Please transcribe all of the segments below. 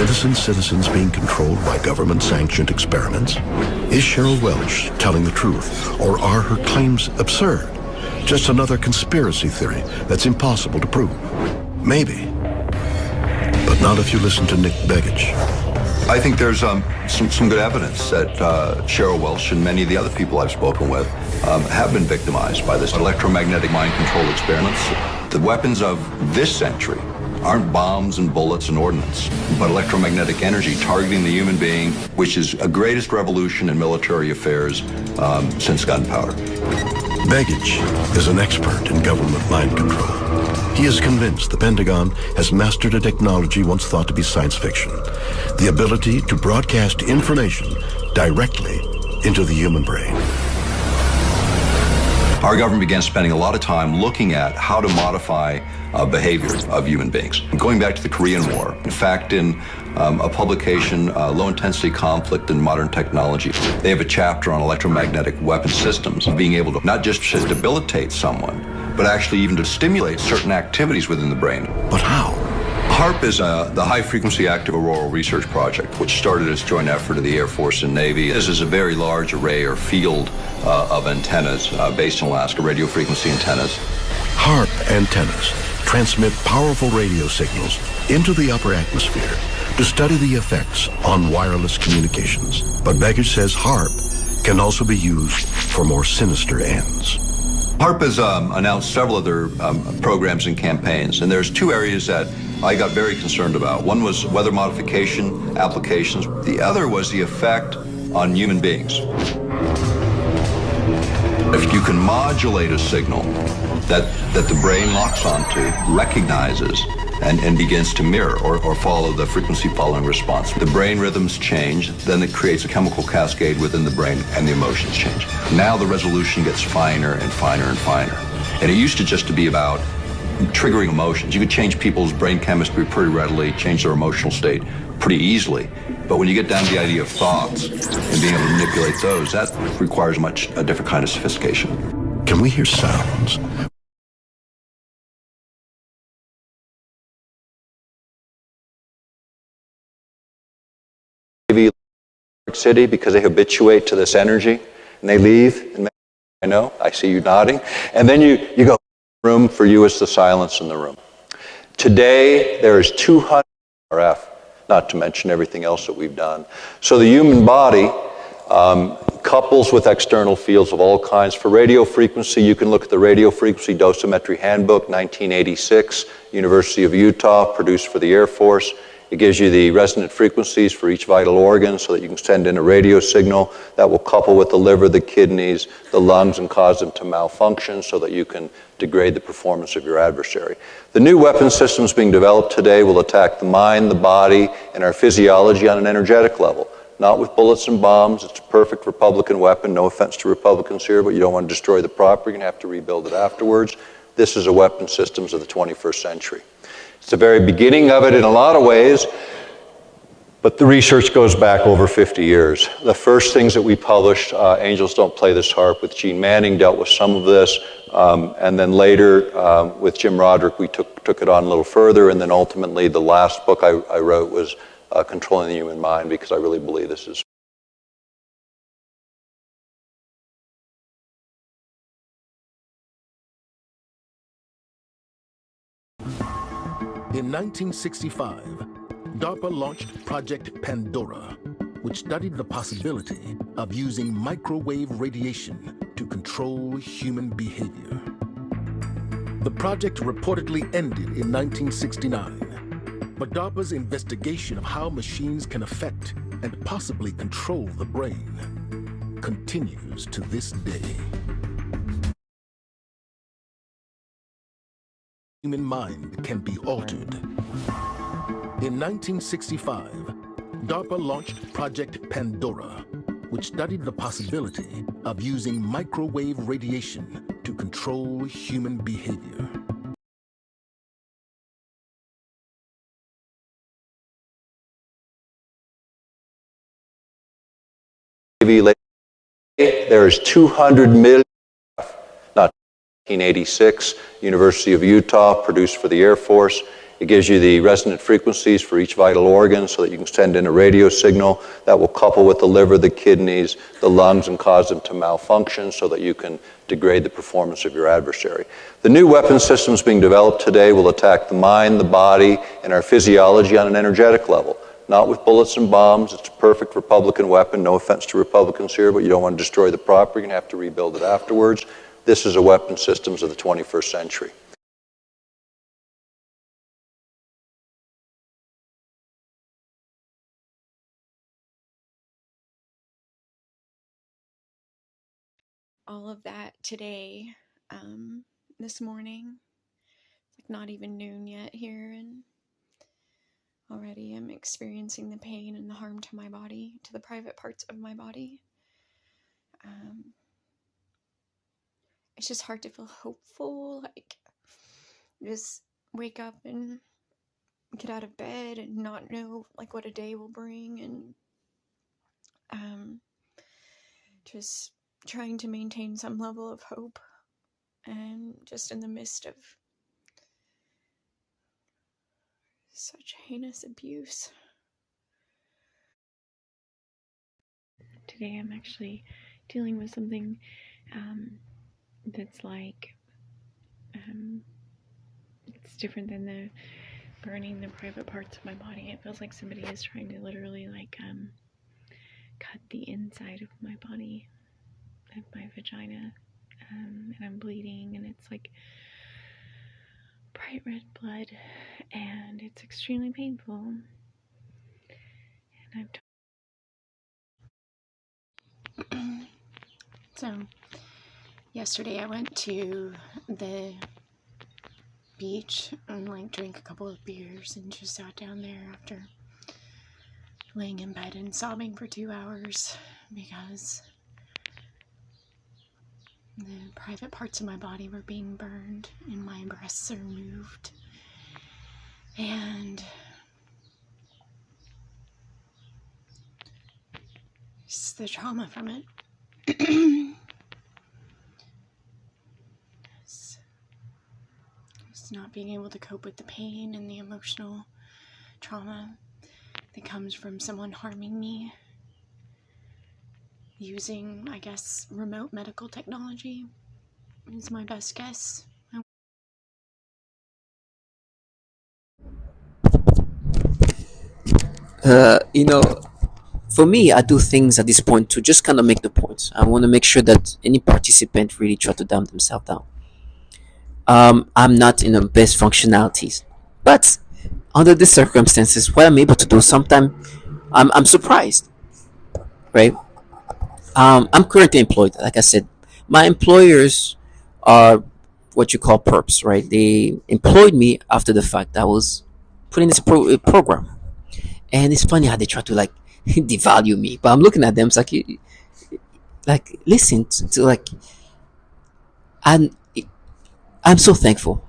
innocent citizens being controlled by government-sanctioned experiments? Is Cheryl Welch telling the truth, or are her claims absurd? Just another conspiracy theory that's impossible to prove? Maybe. But not if you listen to Nick Begich. I think there's some good evidence that Cheryl Welch and many of the other people I've spoken with have been victimized by this electromagnetic mind control experiments. The weapons of this century aren't bombs and bullets and ordnance, but electromagnetic energy targeting the human being, which is a greatest revolution in military affairs since gunpowder. Begich is an expert in government mind control. He is convinced the Pentagon has mastered a technology once thought to be science fiction, the ability to broadcast information directly into the human brain. Our government began spending a lot of time looking at how to modify behavior of human beings. Going back to the Korean War, in fact, in a publication, Low-Intensity Conflict in Modern Technology, they have a chapter on electromagnetic weapon systems, being able to not just to debilitate someone, but actually even to stimulate certain activities within the brain. But how? HAARP is the High Frequency Active Auroral Research Project, which started as a joint effort of the Air Force and Navy. This is a very large array or field of antennas based in Alaska, radio frequency antennas. HAARP antennas transmit powerful radio signals into the upper atmosphere to study the effects on wireless communications. But Begich says HAARP can also be used for more sinister ends. HAARP has announced several other programs and campaigns, and there's two areas that I got very concerned about. One was weather modification applications. The other was the effect on human beings. If you can modulate a signal that the brain locks onto, recognizes, and begins to mirror or follow the frequency following response. The brain rhythms change, then it creates a chemical cascade within the brain and the emotions change. Now the resolution gets finer and finer and finer. And it used to just to be about triggering emotions. You could change people's brain chemistry pretty readily, change their emotional state pretty easily. But when you get down to the idea of thoughts and being able to manipulate those, that requires a different kind of sophistication. Can we hear sounds? City, because they habituate to this energy and they leave, and I know, I see you nodding, and then you go, room for you is the silence in the room. Today there is 200 RF, not to mention everything else that we've done. So the human body couples with external fields of all kinds. For radio frequency, you can look at the Radio Frequency Dosimetry Handbook, 1986, University of Utah, produced for the Air Force. It gives you the resonant frequencies for each vital organ so that you can send in a radio signal that will couple with the liver, the kidneys, the lungs, and cause them to malfunction so that you can degrade the performance of your adversary. The new weapon systems being developed today will attack the mind, the body, and our physiology on an energetic level. Not with bullets and bombs. It's a perfect Republican weapon. No offense to Republicans here, but you don't want to destroy the property. You're going to have to rebuild it afterwards. This is a weapon systems of the 21st century. It's the very beginning of it in a lot of ways, but the research goes back over 50 years. The first things that we published, Angels Don't Play This Harp, with Gene Manning, dealt with some of this, and then later with Jim Roderick, we took it on a little further, and then ultimately the last book I wrote was Controlling the Human Mind, because I really believe this is In 1965, DARPA launched Project Pandora, which studied the possibility of using microwave radiation to control human behavior. The project reportedly ended in 1969, but DARPA's investigation of how machines can affect and possibly control the brain continues to this day. Human mind can be altered. In 1965, DARPA launched Project Pandora, which studied the possibility of using microwave radiation to control human behavior. There is 200 million, not 1986, University of Utah, produced for the Air Force. It gives you the resonant frequencies for each vital organ so that you can send in a radio signal that will couple with the liver, the kidneys, the lungs, and cause them to malfunction so that you can degrade the performance of your adversary. The new weapon systems being developed today will attack the mind, the body, and our physiology on an energetic level. Not with bullets and bombs. It's a perfect Republican weapon. No offense to Republicans here, but you don't want to destroy the property. You're going to have to rebuild it afterwards. This is a weapon systems of the 21st century. All of that today, this morning. It's like not even noon yet here, and already I'm experiencing the pain and the harm to my body, to the private parts of my body. It's just hard to feel hopeful, like just wake up and get out of bed and not know like what a day will bring, and just trying to maintain some level of hope, and just in the midst of such heinous abuse. Today I'm actually dealing with something that's like it's different than the burning the private parts of my body. It feels like somebody is trying to literally like cut the inside of my body, of my vagina, and I'm bleeding, and it's like bright red blood, and it's extremely painful. And so yesterday I went to the beach and like drank a couple of beers and just sat down there after laying in bed and sobbing for 2 hours because the private parts of my body were being burned and my breasts are removed, and just the trauma from it. Just not being able to cope with the pain and the emotional trauma that comes from someone harming me using, I guess, remote medical technology is my best guess. For me, I do things at this point to just kind of make the point. I want to make sure that any participant really try to dumb themselves down. I'm not in the best functionalities, but under the circumstances, what I'm able to do, sometimes I'm surprised, right? I'm currently employed. Like I said, my employers are what you call perps, right? They employed me after the fact I was put in this program, and it's funny how they try to like devalue me. But I'm looking at them, it's like listen to like, and I'm so thankful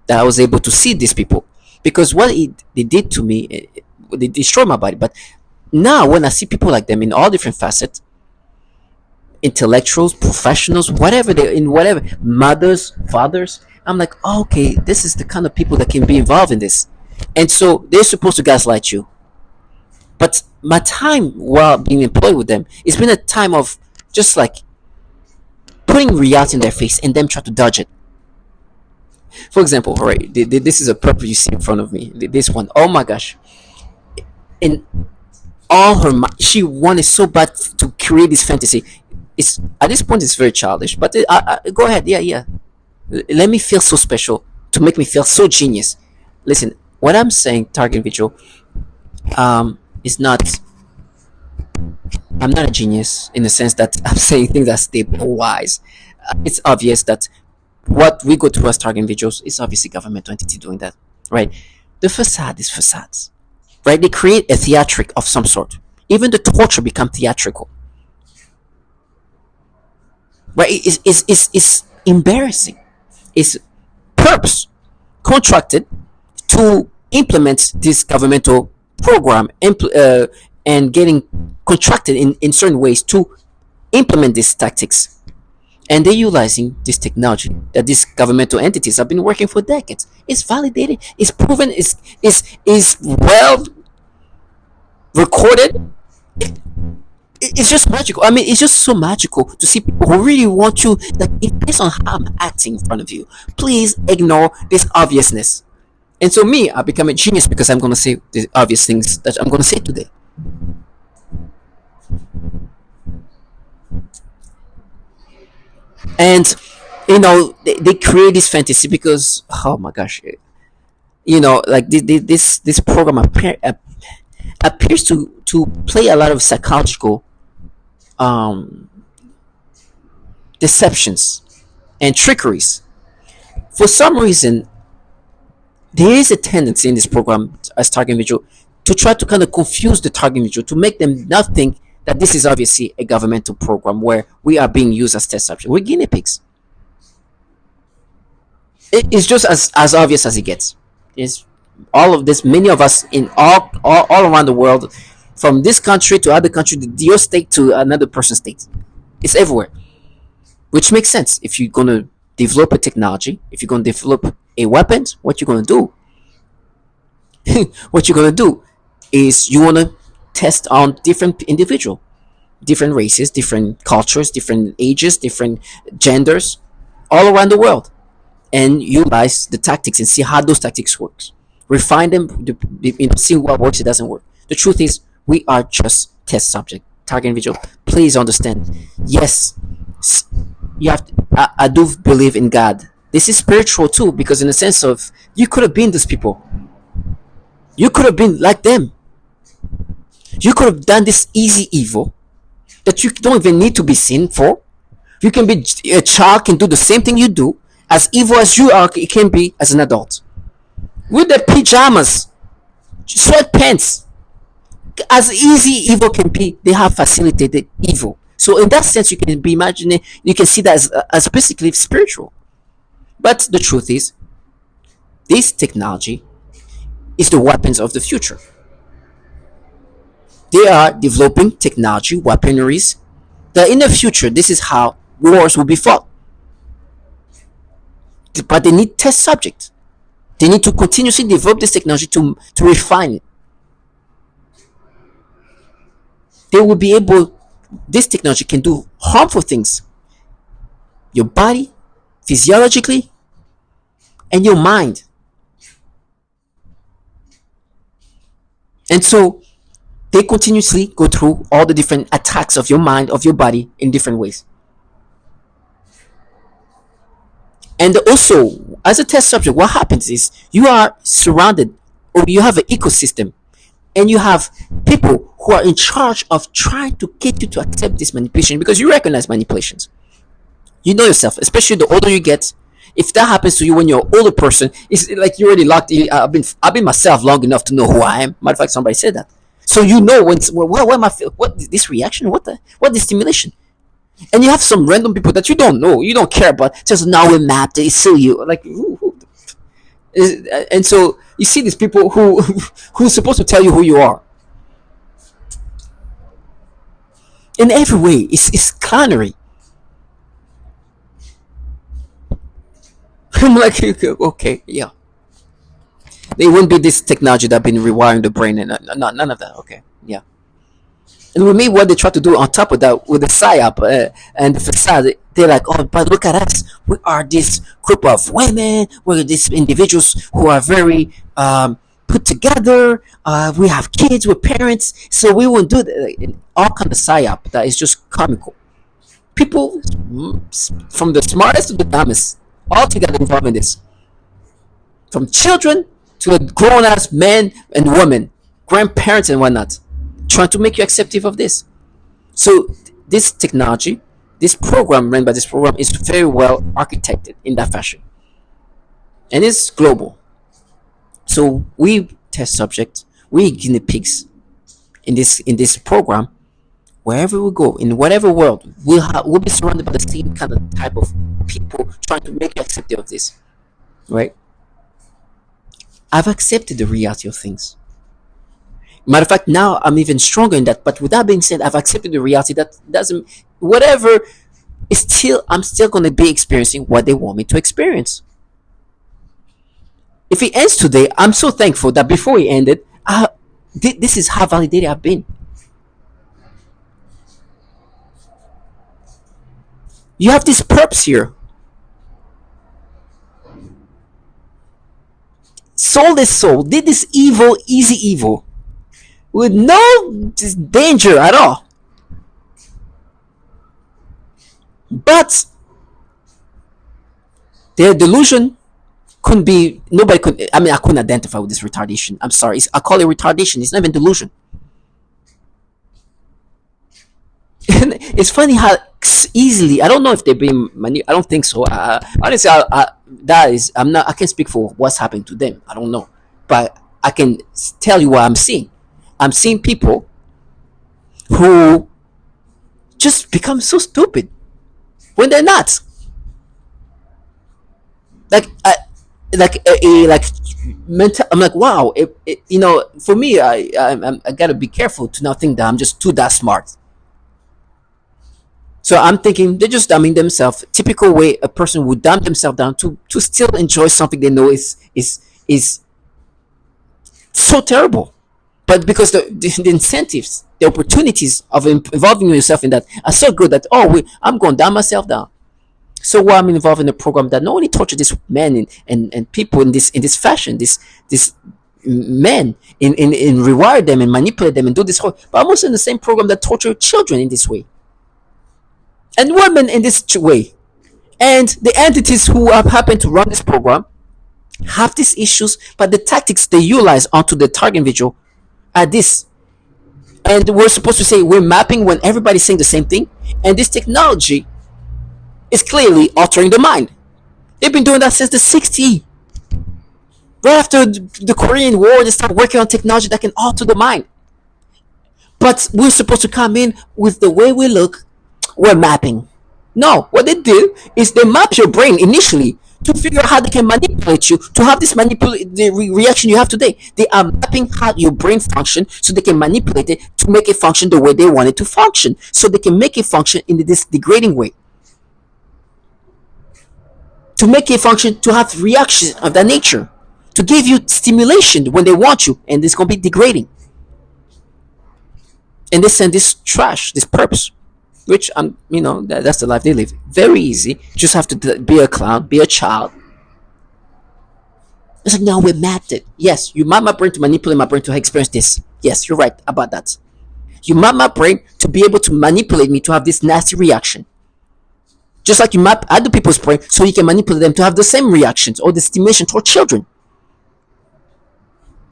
that I was able to see these people, because what they did to me, they destroyed my body. But now when I see people like them in all different facets, intellectuals, professionals, whatever they in whatever mothers, fathers, I'm like, oh, okay, this is the kind of people that can be involved in this. And so they're supposed to gaslight you. But my time while being employed with them, it's been a time of just like putting reality in their face and them try to dodge it. For example, all right, this is a perp you see in front of me. This one, oh my gosh. In all her mind, she wanted so bad to create this fantasy. It's at this point it's very childish, but go ahead, yeah. Let me feel so special to make me feel so genius. Listen, what I'm saying, target individual, is not. I'm not a genius in the sense that I'm saying things that stable or wise. It's obvious that what we go through as target individuals is obviously governmental entity doing that, right? The facade is facades, right? They create a theatric of some sort. Even the torture become theatrical, right? It's embarrassing. It's perps contracted to implement this governmental program, and getting contracted in certain ways to implement these tactics. and they're utilizing this technology that these governmental entities have been working for decades. It's validated, it's proven, is well recorded. It's just magical. I mean, it's just so magical to see people who really want you. Like, it based on how I'm acting in front of you, please ignore this obviousness. And so me, I become a genius because I'm gonna say the obvious things that I'm gonna say today. And they create this fantasy because, oh my gosh, like this program appears to play a lot of psychological um, deceptions and trickeries. For some reason, there is a tendency in this program as target individual to try to kind of confuse the target individual to make them not think that this is obviously a governmental program where we are being used as test subjects. We're guinea pigs. It's just as obvious as it gets. It's all of this. Many of us in all around the world, from this country to other country, your state to another person's state, it's everywhere. Which makes sense. If you're gonna develop a technology, if you're gonna develop a weapon, what you're gonna do? What you're gonna do is you wanna test on different individual, different races, different cultures, different ages, different genders, all around the world, and utilize the tactics and see how those tactics works. Refine them, see what works, it doesn't work. The truth is, we are just test subject, target individual. Please understand. Yes, you have. I do believe in God. This is spiritual too, because in the sense of you could have been these people. You could have been like them. You could have done this easy evil that you don't even need to be seen for. You can be a child, can do the same thing you do, as evil as you are. It can be as an adult with the pajamas, sweatpants. As easy evil can be, they have facilitated evil. So in that sense, you can be imagining, you can see that as basically spiritual. But the truth is, this technology is the weapons of the future. They are developing technology, weaponries, that in the future, this is how wars will be fought. But they need test subjects. They need to continuously develop this technology to refine it. They will be able, this technology can do harmful things. Your body, physiologically, and your mind. And so they continuously go through all the different attacks of your mind, of your body in different ways. And also, as a test subject, what happens is you are surrounded, or you have an ecosystem, and you have people who are in charge of trying to get you to accept this manipulation because you recognize manipulations. You know yourself, especially the older you get. If that happens to you when you're an older person, it's like you're already locked in. I've been myself long enough to know who I am. Matter of fact, somebody said that. So you know what am I feel? What this reaction? What this stimulation? And you have some random people that you don't know, you don't care about. Just now we're mapped. They see you like. And so you see these people who's supposed to tell you who you are. In every way, it's clownery. I'm like, okay, yeah. There wouldn't be this technology that been rewiring the brain and none of that. Okay, yeah. And with me, what they try to do on top of that with the psyop and the facade, they're like, oh, but look at us. We are this group of women. We're these individuals who are very put together. We have kids, we're parents, so we won't do that. All kind of psyop that is just comical. People from the smartest to the dumbest, all together involved in this. From children to grown-ass men and women, grandparents and whatnot, trying to make you acceptive of this. So this technology, this program run by this program is very well architected in that fashion. And it's global. So we test subjects, we guinea pigs in this program. Wherever we go, in whatever world, we'll be surrounded by the same kind of type of people trying to make you acceptive of this. Right? I've accepted the reality of things. Matter of fact, now I'm even stronger in that. But with that being said, I've accepted the reality that doesn't, whatever I'm still going to be experiencing what they want me to experience. If it ends today, I'm so thankful that before it ended, this is how validated I've been. You have these perps here, sold his soul, did this evil, easy evil, with no danger at all. But their delusion couldn't be, nobody could, I mean, I couldn't identify with this retardation. I'm sorry. I call it retardation. It's not even delusion. And it's funny how easily, I don't know if they're being I don't think so. Honestly, I can't speak for what's happening to them. I don't know. But I can tell you what I'm seeing. I'm seeing people who just become so stupid when they're not. Like mental. I'm like, wow. For me, I gotta be careful to not think that I'm just too that smart. So I'm thinking they're just dumbing themselves. Typical way a person would dumb themselves down to still enjoy something they know is so terrible. But because the incentives, the opportunities of involving yourself in that are so good that I'm going to dumb myself down. So while I'm involved in a program that not only torture these men and people in this fashion, this men in rewire them and manipulate them and do this whole, but I'm also in the same program that torture children in this way. And women in this way. And the entities who have happened to run this program have these issues, but the tactics they utilize onto the target individual are this. And we're supposed to say we're mapping when everybody's saying the same thing. And this technology is clearly altering the mind. They've been doing that since the 60s. Right after the Korean War, they started working on technology that can alter the mind. But we're supposed to come in with the way we look. We're mapping. No, what they did is they map your brain initially to figure out how they can manipulate you to have this reaction you have today. They are mapping how your brain functions so they can manipulate it to make it function the way they want it to function. So they can make it function in this degrading way. To make it function to have reactions of that nature. To give you stimulation when they want you, and it's going to be degrading. And they send this trash, this perps. Which that's the life they live. Very easy. Just have to be a clown, be a child. It's like, no, we mapped it. Yes, you map my brain to manipulate my brain to experience this. Yes, you're right about that. You map my brain to be able to manipulate me to have this nasty reaction. Just like you map other people's brain so you can manipulate them to have the same reactions or the stimulation toward children.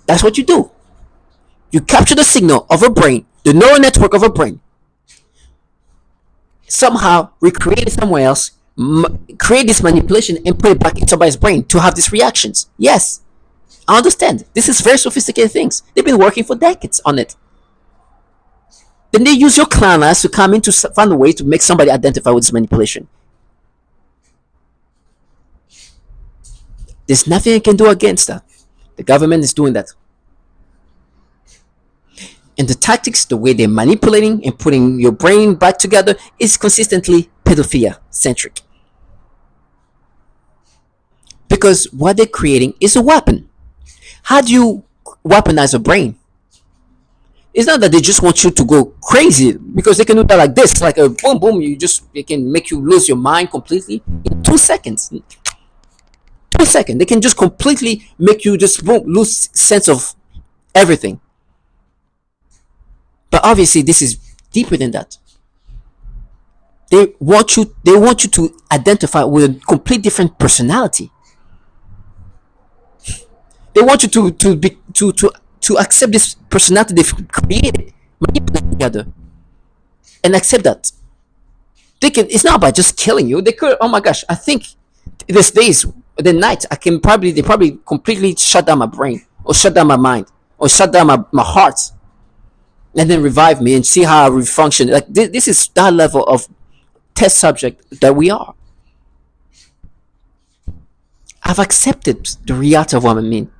That's what you do. You capture the signal of a brain, the neural network of a brain. Somehow recreate it somewhere else, create this manipulation and put it back in somebody's brain to have these reactions. Yes, I understand. This is very sophisticated things. They've been working for decades on it. Then they use your clown ass to come in to find a way to make somebody identify with this manipulation. There's nothing I can do against that. The government is doing that. And the tactics, the way they're manipulating and putting your brain back together is consistently pedophilia centric. Because what they're creating is a weapon. How do you weaponize a brain? It's not that they just want you to go crazy, because they can do that like this, like a boom boom. They can make you lose your mind completely in 2 seconds. 2 seconds. They can just completely make you just boom, lose sense of everything. But obviously, this is deeper than that. They want you to identify with a complete different personality. They want you to accept this personality they've created, manipulate together, and accept that. They can. It's not about just killing you. They could. Oh my gosh! I think these days, the night, they probably completely shut down my brain, or shut down my mind, or shut down my heart. And then revive me and see how I function. Like this is that level of test subject that we are. I've accepted the reality of what I mean.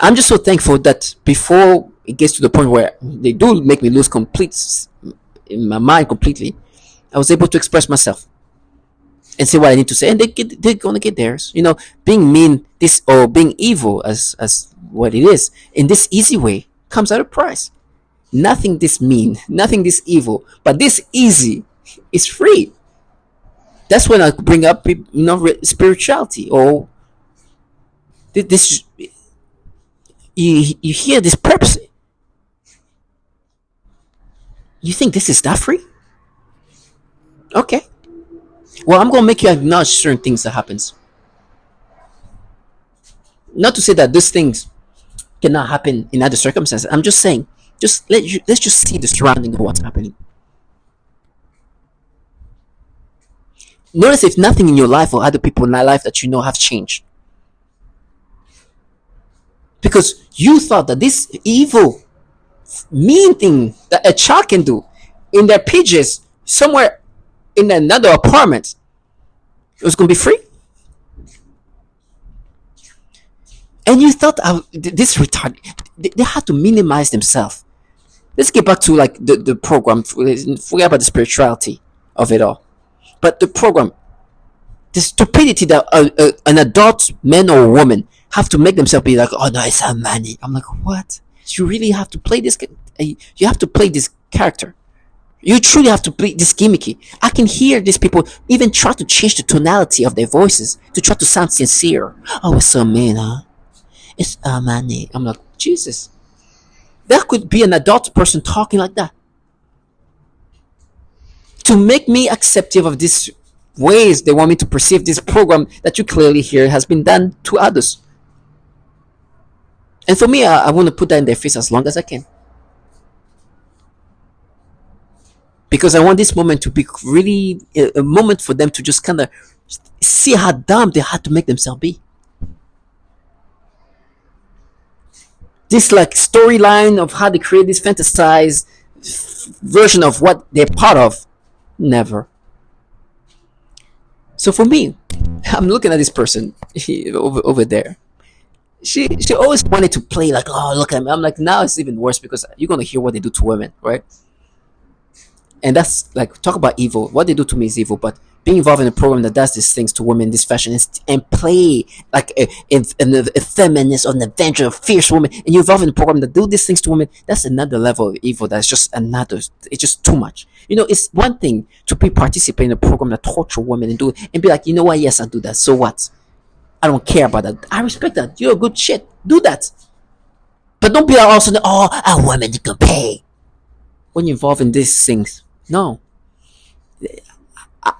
I'm just so thankful that before it gets to the point where they do make me lose in my mind completely, I was able to express myself and say what I need to say, and they're gonna get theirs. Being mean, this or being evil as what it is in this easy way comes at a price. Nothing this mean, nothing this evil, but this easy is free. That's when I bring up, spirituality or this. You hear this purpose. You think this is that free? Okay. Well, I'm gonna make you acknowledge certain things that happens. Not to say that these things cannot happen in other circumstances. I'm just saying, let's just see the surrounding of what's happening. Notice if nothing in your life or other people in my life that have changed. Because you thought that this evil, mean thing that a child can do in their pages somewhere in another apartment, it was going to be free. And you thought this retarded, they had to minimize themselves. Let's get back to like the program. Forget about the spirituality of it all. But the program, the stupidity that an adult man or woman have to make themselves be like, oh no, it's a money. I'm like, what? You really have to play this. You have to play this character. You truly have to play this gimmicky. I can hear these people even try to change the tonality of their voices to try to sound sincere. Oh, it's so mean, huh? It's a money. I'm like, Jesus. That could be an adult person talking like that. To make me acceptive of these ways they want me to perceive this program that you clearly hear has been done to others. And for me, I want to put that in their face as long as I can. Because I want this moment to be really a moment for them to just kind of see how dumb they had to make themselves be. This like storyline of how they create this fantasized version of what they're part of. Never. So for me, I'm looking at this person over there. She always wanted to play like, oh, look at me. I'm like, now it's even worse because you're going to hear what they do to women, right? And that's like, talk about evil. What they do to me is evil, but being involved in a program that does these things to women, this fashion, and play like a feminist or an avenger, a fierce woman, and you're involved in a program that do these things to women, that's another level of evil. That's just it's just too much. It's one thing to participate in a program that torture women and do it, and be like, you know what, yes, I do that. So what? I don't care about that. I respect that. You're a good shit. Do that. But don't be like also, oh, a woman you can pay. When you're involved in these things. No.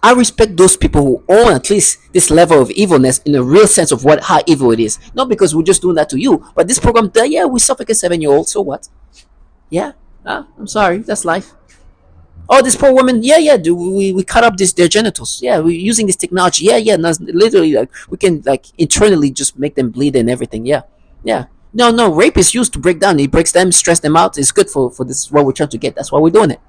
I respect those people who own at least this level of evilness in a real sense of how evil it is. Not because we're just doing that to you. But this program, yeah, we suffocate 7-year-olds. So what? Yeah. I'm sorry. That's life. Oh, this poor woman, yeah, we cut up their genitals. Yeah, we're using this technology. Yeah, no, literally, like, we can, like, internally just make them bleed and everything. Yeah. No, rape is used to break down. It breaks them, stress them out. It's good for this is what we're trying to get. That's why we're doing it.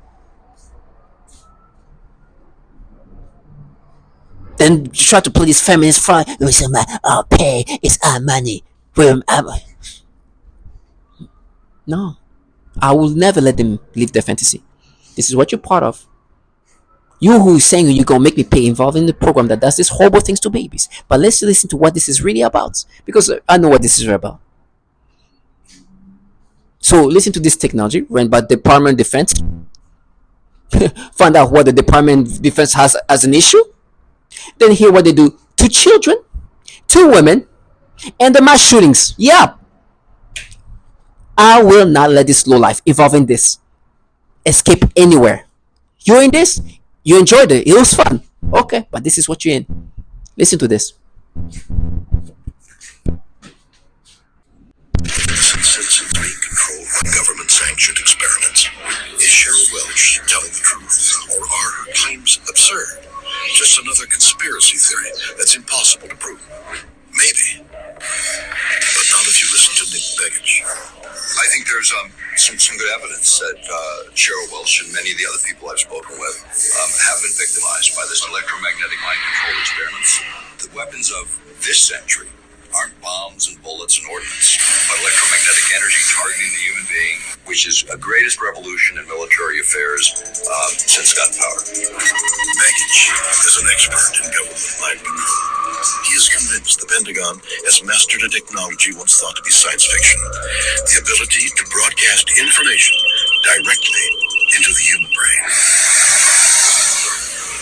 Then you try to play this feminist front. I'll pay. It's our money. No. I will never let them live their fantasy. This is what you're part of. You who is saying you're going to make me pay involved in the program that does these horrible things to babies. But let's listen to what this is really about. Because I know what this is about. So listen to this technology run by the Department of Defense. Find out what the Department of Defense has as an issue. Then hear what they do to children, to women, and the mass shootings. Yeah. I will not let this low life involve in this escape anywhere. You're in this, you enjoyed it was fun. Okay, but this is what you're in. Listen to this. Citizens being controlled by government-sanctioned experiments. Is Cheryl Welch telling the truth, or are her claims absurd? Just another conspiracy theory that's impossible to prove. Maybe. But not if you listen to Nick Begich. I think there's some good evidence that Cheryl Welch and many of the other people I've spoken with have been victimized by this electromagnetic mind control experiments. The weapons of this century aren't bombs and bullets and ordnance, but electromagnetic energy targeting the human being, which technologies is the greatest revolution in military affairs since gunpowder. Baggage is an expert in government mind control. He is convinced the Pentagon has mastered a technology once thought to be science fiction. The ability to broadcast information directly into the human brain.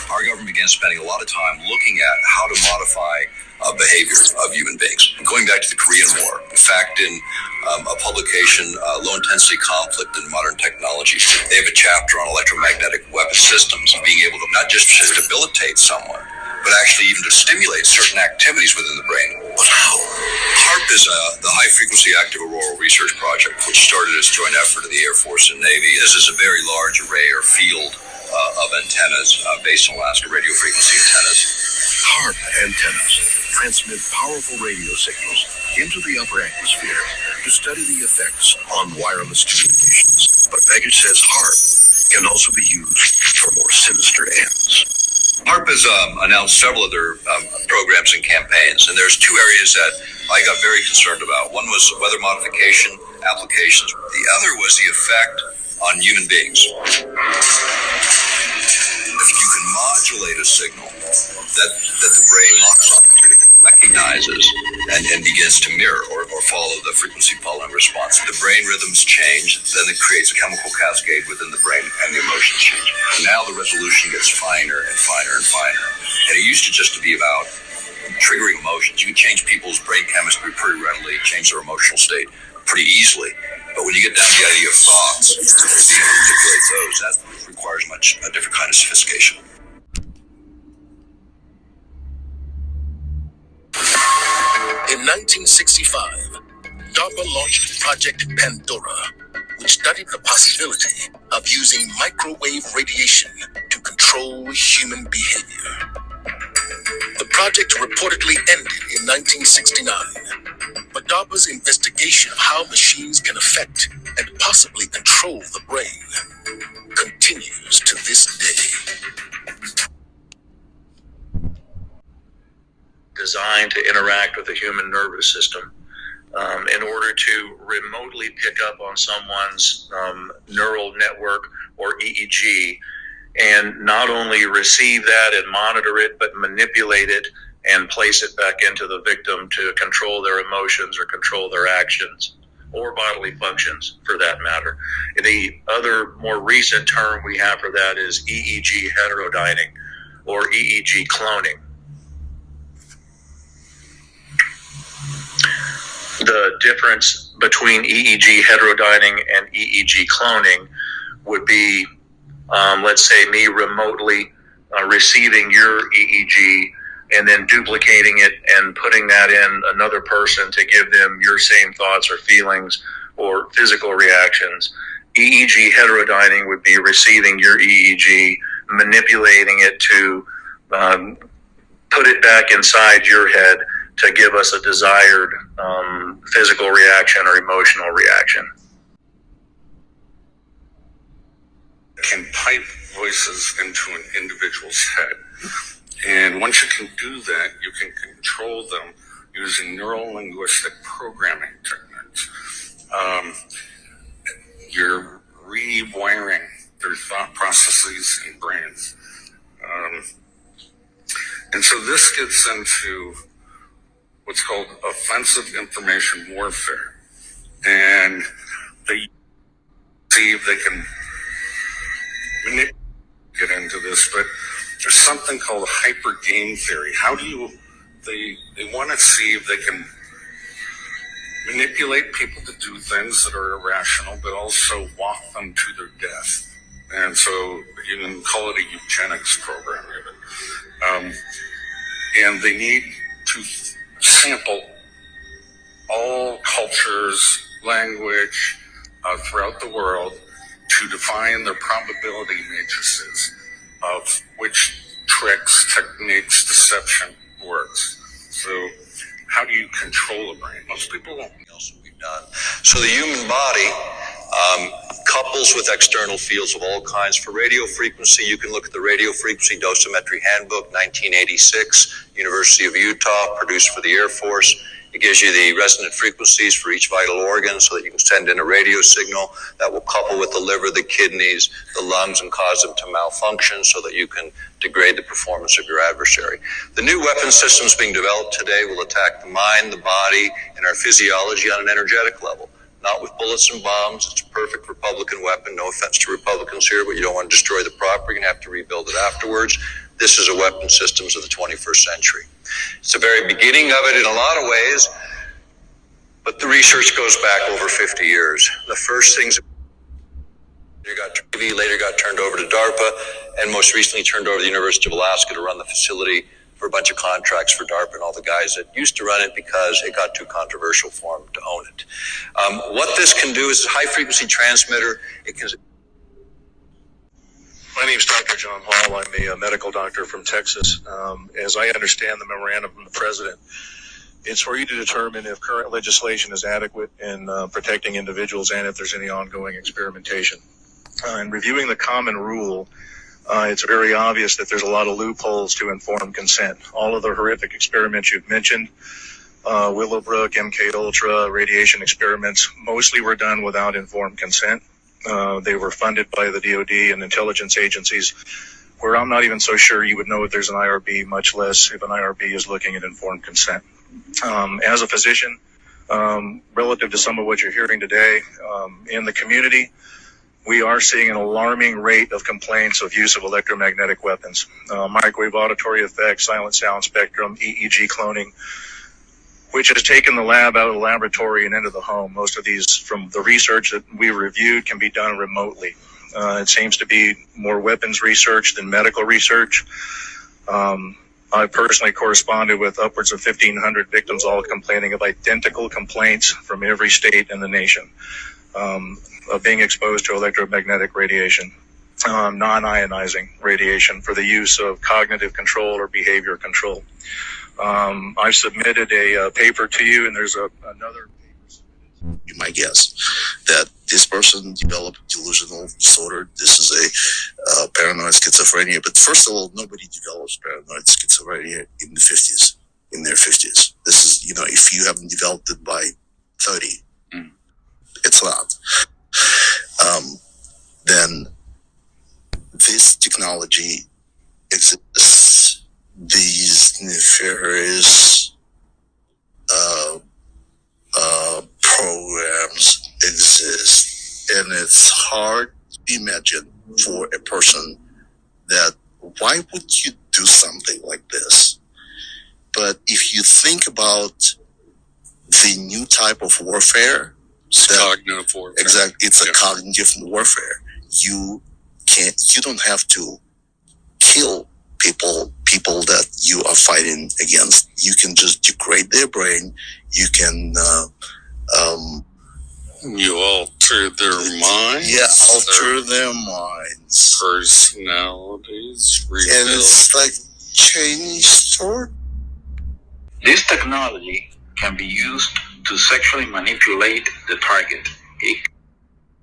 Our government began spending a lot of time looking at how to modify behavior of human beings. Going back to the Korean War, in fact, in a publication, Low Intensity Conflict in Modern Technology, they have a chapter on electromagnetic weapon systems, being able to not just debilitate someone, but actually even to stimulate certain activities within the brain. But how? HARP is the High Frequency Active Auroral Research Project, which started as joint effort of the Air Force and Navy. This is a very large array or field of antennas based on Alaska radio frequency antennas. HARP antennas transmit powerful radio signals into the upper atmosphere to study the effects on wireless communications. But Baggage says HARP can also be used for more sinister ends. HARP has announced several other programs and campaigns, and there's two areas that I got very concerned about. One was weather modification applications. The other was the effect on human beings. If you can modulate a signal that the brain locks onto, recognizes, and begins to mirror or follow the frequency following response, the brain rhythms change, then it creates a chemical cascade within the brain and the emotions change. Now the resolution gets finer and finer and finer. And it used to just to be about triggering emotions. You can change people's brain chemistry pretty readily, change their emotional state pretty easily. But when you get down to the idea of thoughts, being able to manipulate those, that requires a different kind of sophistication. In 1965, DARPA launched Project Pandora, which studied the possibility of using microwave radiation to control human behavior. The project reportedly ended in 1969, but DARPA's investigation of how machines can affect and possibly control the brain continues to this day. Designed to interact with the human nervous system in order to remotely pick up on someone's neural network or EEG and not only receive that and monitor it, but manipulate it and place it back into the victim to control their emotions or control their actions or bodily functions for that matter. The other more recent term we have for that is EEG heterodyning or EEG cloning. The difference between EEG heterodyning and EEG cloning would be, let's say, me remotely receiving your EEG and then duplicating it and putting that in another person to give them your same thoughts or feelings or physical reactions. EEG heterodyning would be receiving your EEG, manipulating it to put it back inside your head to give us a desired physical reaction or emotional reaction. Can pipe voices into an individual's head. And once you can do that, you can control them using neuro-linguistic programming techniques. You're rewiring their thought processes and brains. And so this gets into what's called offensive information warfare. And they see if they can get into this, but there's something called hyper game theory. How do you, they want to see if they can manipulate people to do things that are irrational, but also walk them to their death. And so you can call it a eugenics program even. And they need to sample all cultures, language throughout the world to define their probability matrices of which tricks, techniques, deception works. So how do you control the brain? Most people won't. Else we've done. So the human body couples with external fields of all kinds. For radio frequency, you can look at the Radio Frequency Dosimetry Handbook, 1986, University of Utah, produced for the Air Force. It gives you the resonant frequencies for each vital organ so that you can send in a radio signal that will couple with the liver, the kidneys, the lungs, and cause them to malfunction so that you can degrade the performance of your adversary. The new weapon systems being developed today will attack the mind, the body, and our physiology on an energetic level. Not with bullets and bombs. It's a perfect Republican weapon. No offense to Republicans here, but you don't want to destroy the property. You're going to have to rebuild it afterwards. This is a weapon systems of the 21st century. It's the very beginning of it in a lot of ways, but the research goes back over 50 years. The first things later got turned over to DARPA, and most recently turned over to the University of Alaska to run the facility for a bunch of contracts for DARPA and all the guys that used to run it because it got too controversial for them to own it. What this can do is a high-frequency transmitter. It can. My name is Dr. John Hall. I'm a medical doctor from Texas. As I understand the memorandum from the president, it's for you to determine if current legislation is adequate in protecting individuals and if there's any ongoing experimentation. In reviewing the common rule, it's very obvious that there's a lot of loopholes to informed consent. All of the horrific experiments you've mentioned, Willowbrook, MK Ultra, radiation experiments, mostly were done without informed consent. They were funded by the DoD and intelligence agencies, where I'm not even so sure you would know if there's an IRB, much less if an IRB is looking at informed consent. As a physician, relative to some of what you're hearing today, in the community, we are seeing an alarming rate of complaints of use of electromagnetic weapons, microwave auditory effects, silent sound spectrum, EEG cloning, which has taken the lab out of the laboratory and into the home. Most of these, from the research that we reviewed, can be done remotely. It seems to be more weapons research than medical research. I personally corresponded with upwards of 1,500 victims, all complaining of identical complaints from every state in the nation, of being exposed to electromagnetic radiation, non-ionizing radiation for the use of cognitive control or behavior control. I've submitted a paper to you, and there's another paper submitted. You might guess that this person developed delusional disorder. This is a paranoid schizophrenia. But first of all, nobody develops paranoid schizophrenia in the 50s, in their 50s. This is, if you haven't developed it by 30, it's not. Then this technology exists. These nefarious programs exist, and it's hard to imagine for a person that why would you do something like this? But if you think about the new type of warfare, Cognitive warfare. Exactly, it's a cognitive warfare. You don't have to kill people that you are fighting against. You can just degrade their brain. You can you alter their minds. Yeah, alter their minds, personalities, and it's like Chinese sword. This technology can be used to sexually manipulate the target. It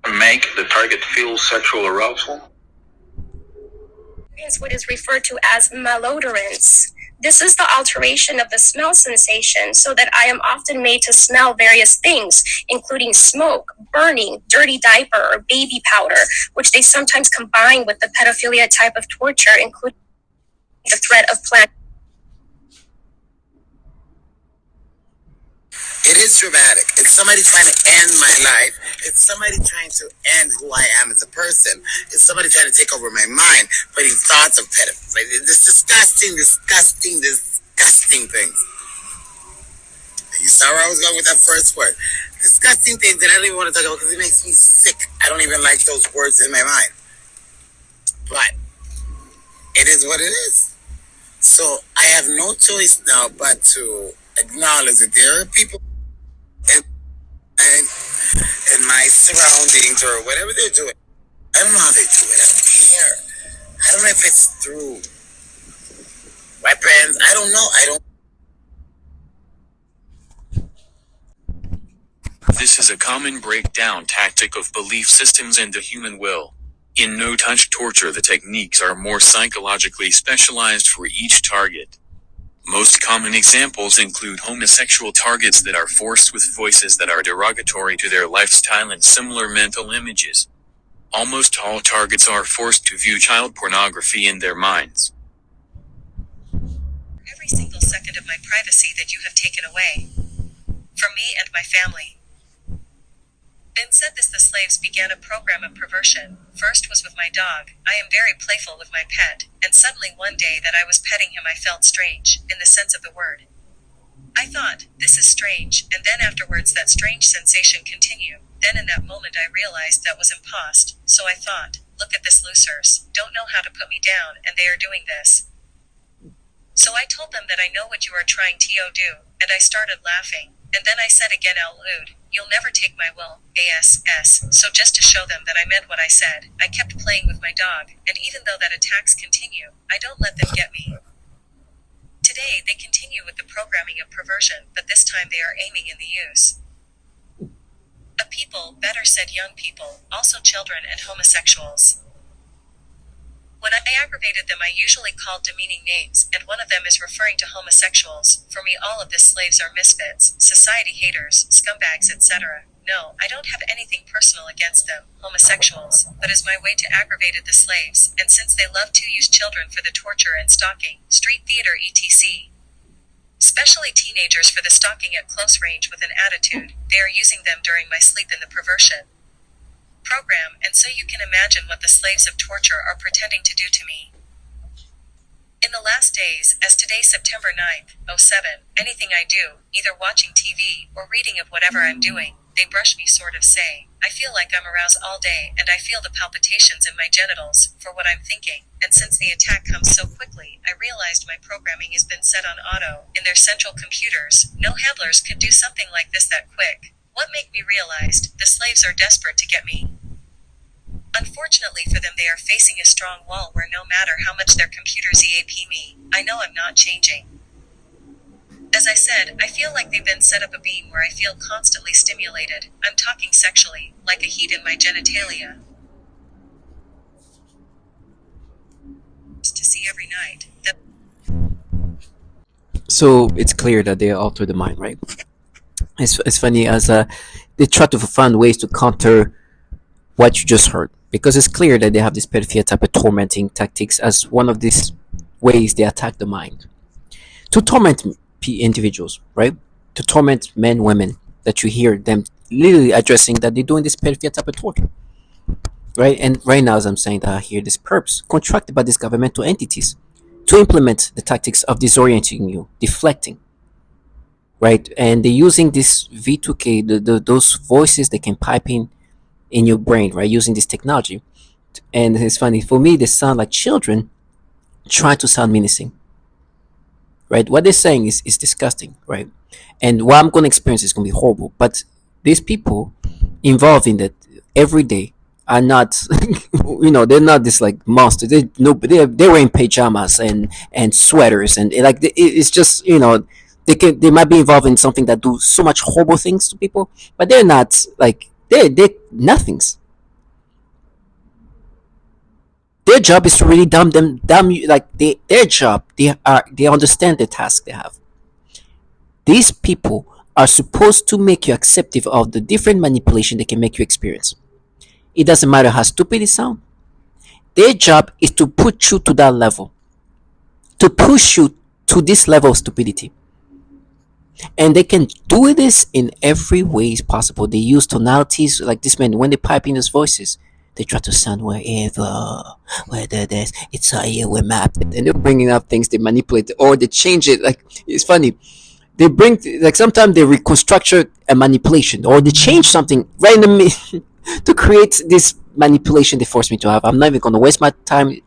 can make the target feel sexual arousal. Is what is referred to as malodorance. This is the alteration of the smell sensation so that I am often made to smell various things, including smoke, burning, dirty diaper, or baby powder, which they sometimes combine with the pedophilia type of torture, including the threat of plant. It is dramatic. It's somebody trying to end my life. It's somebody trying to end who I am as a person. It's somebody trying to take over my mind, putting thoughts of pedophiles. This disgusting thing. You saw where I was going with that first word. Disgusting things that I don't even want to talk about because it makes me sick. I don't even like those words in my mind. But it is what it is. So I have no choice now but to acknowledge that there are people in my surroundings or whatever they're doing. I don't know how they do it. I don't care. I don't know if it's through weapons. I don't know. This is a common breakdown tactic of belief systems and the human will. In no-touch torture, the techniques are more psychologically specialized for each target. Most common examples include homosexual targets that are forced with voices that are derogatory to their lifestyle and similar mental images. Almost all targets are forced to view child pornography in their minds. Every single second of my privacy that you have taken away from me and my family. Ben said the slaves began a program of perversion. First was with my dog. I am very playful with my pet, and suddenly one day that I was petting him I felt strange, in the sense of the word. I thought, this is strange, and then afterwards that strange sensation continued. Then in that moment I realized that was impost, so I thought, look at this losers, don't know how to put me down, and they are doing this. So I told them that I know what you are trying to do, and I started laughing. And then I said again out loud, you'll never take my will, ass. So just to show them that I meant what I said, I kept playing with my dog, and even though that attacks continue, I don't let them get me. Today they continue with the programming of perversion, but this time they are aiming in the use of people, better said young people, also children and homosexuals. When I aggravated them I usually called demeaning names, and one of them is referring to homosexuals. For me all of the slaves are misfits, society haters, scumbags, etc. No, I don't have anything personal against them, homosexuals, but as my way to aggravate the slaves, and since they love to use children for the torture and stalking, street theater etc. Especially teenagers for the stalking at close range with an attitude, they are using them during my sleep in the perversion program, and so you can imagine what the slaves of torture are pretending to do to me. In the last days, as today September 9th, 07, anything I do, either watching TV or reading of whatever I'm doing, they brush me sort of say, I feel like I'm aroused all day and I feel the palpitations in my genitals for what I'm thinking, and since the attack comes so quickly, I realized my programming has been set on auto, in their central computers. No handlers could do something like this that quick. What made me realized, the slaves are desperate to get me. Unfortunately for them they are facing a strong wall where no matter how much their computers EAP me, I know I'm not changing. As I said, I feel like they've been set up a beam where I feel constantly stimulated. I'm talking sexually, like a heat in my genitalia. To see every night. So it's clear that they alter the mind, right? It's funny as they try to find ways to counter what you just heard, because it's clear that they have this pedophilia type of tormenting tactics as one of these ways they attack the mind to torment individuals, right? To torment men, women, that you hear them literally addressing that they're doing this pedophilia type of torture, right? And right now, as I'm saying that, I hear these perps contracted by these governmental entities to implement the tactics of disorienting you, deflecting, right? And they're using this V2K, those voices they can pipe in your brain, right? Using this technology. And it's funny, for me, they sound like children trying to sound menacing, right? What they're saying is disgusting, right? And what I'm going to experience is going to be horrible. But these people involved in that every day are not, they're not this like monster. They're wearing pajamas and sweaters and like it's just they might be involved in something that do so much horrible things to people, but they're not like they're nothings. Their job is to really dumb you, like their job. They understand the task they have. These people are supposed to make you acceptive of the different manipulation they can make you experience. It doesn't matter how stupid it sounds. Their job is to put you to that level, to push you to this level of stupidity. And they can do this in every way possible. They use tonalities like this man. When they pipe in those voices, they try to sound wherever there's it's here we're mapped, and they're bringing up things they manipulate or they change it. Like it's funny. They bring like sometimes they reconstruct a manipulation or they change something right in the middle to create this manipulation they force me to have. I'm not even going to waste my time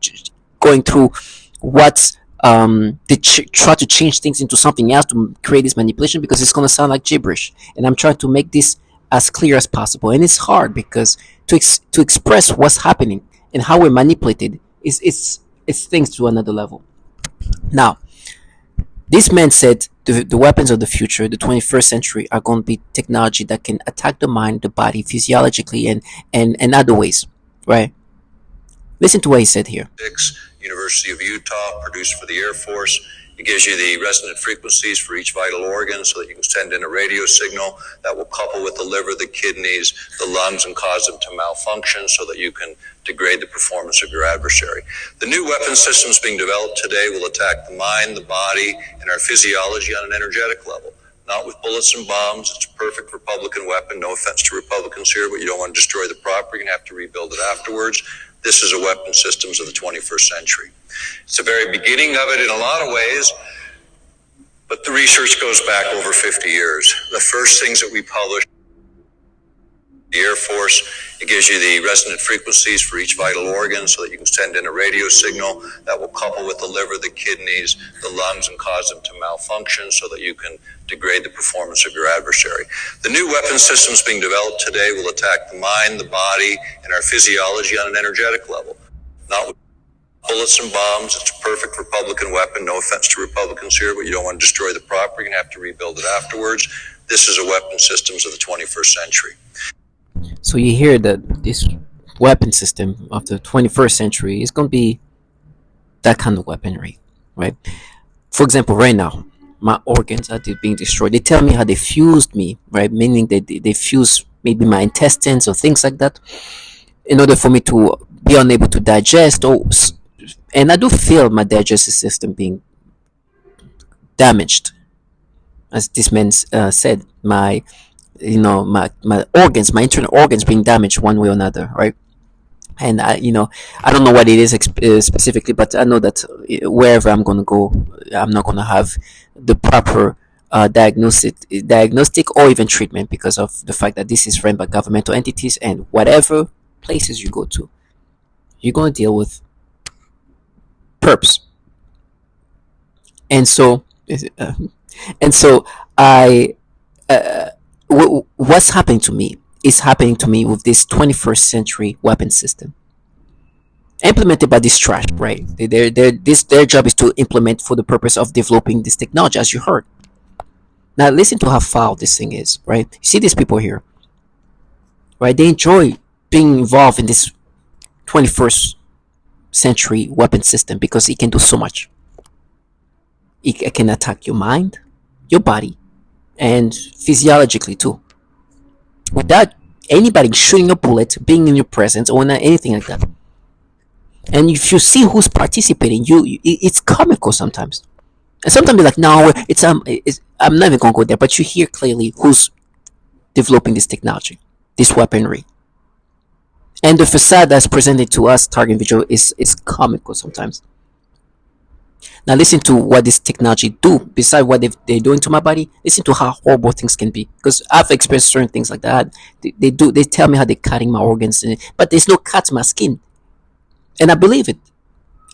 going through what they try to change things into something else to create this manipulation, because it's going to sound like gibberish, and I'm trying to make this as clear as possible. And it's hard because to express what's happening and how we're manipulated is things to another level. Now, this man said the weapons of the future, the 21st century, are going to be technology that can attack the mind, the body, physiologically, and other ways, right? Listen to what he said here. University of Utah, produced for the Air Force, It gives you the resonant frequencies for each vital organ so that you can send in a radio signal that will couple with the liver, the kidneys, the lungs, and cause them to malfunction so that you can degrade the performance of your adversary. The new weapon systems being developed today will attack the mind, the body, and our physiology on an energetic level. Not with bullets and bombs. It's a perfect Republican weapon. No offense to Republicans here, but you don't want to destroy the property. You're going to have to rebuild it afterwards. This is a weapon systems of the 21st century. It's the very beginning of it in a lot of ways, but the research goes back over 50 years. The first things that we published, the Air Force, it gives you the resonant frequencies for each vital organ so that you can send in a radio signal that will couple with the liver, the kidneys, the lungs, and cause them to malfunction so that you can degrade the performance of your adversary. The new weapon systems being developed today will attack the mind, the body, and our physiology on an energetic level. Not with bullets and bombs. It's a perfect Republican weapon. No offense to Republicans here, but you don't want to destroy the property. You're going to have to rebuild it afterwards. This is a weapon systems of the 21st century. So you hear that this weapon system of the 21st century is going to be that kind of weaponry, right? For example, right now, my organs are being destroyed. They tell me how they fused me, right? Meaning that they fuse maybe my intestines or things like that in order for me to be unable to digest. And I do feel my digestive system being damaged. As this man said, my organs, my internal organs being damaged one way or another, right? And I don't know what it is specifically, but I know that wherever I'm going to go, I'm not going to have the proper diagnostic or even treatment because of the fact that this is run by governmental entities, and whatever places you go to, you're going to deal with perps. And so what's happening to me is happening to me with this 21st century weapon system implemented by this trash, right? Their job is to implement for the purpose of developing this technology, as you heard. Now listen to how foul this thing is, right? You see these people here, right? They enjoy being involved in this 21st century weapon system because it can do so much. It can attack your mind, your body, and physiologically too, without anybody shooting a bullet, being in your presence, or not anything like that. And if you see who's participating, it's comical sometimes. And sometimes they're like, no, I'm not even gonna go there. But you hear clearly who's developing this technology, this weaponry. And the facade that's presented to us, target video, is comical sometimes. Now listen to what this technology do. Besides what they're doing to my body, listen to how horrible things can be. Because I've experienced certain things like that. They tell me how they're cutting my organs, but there's no cut to my skin, and I believe it.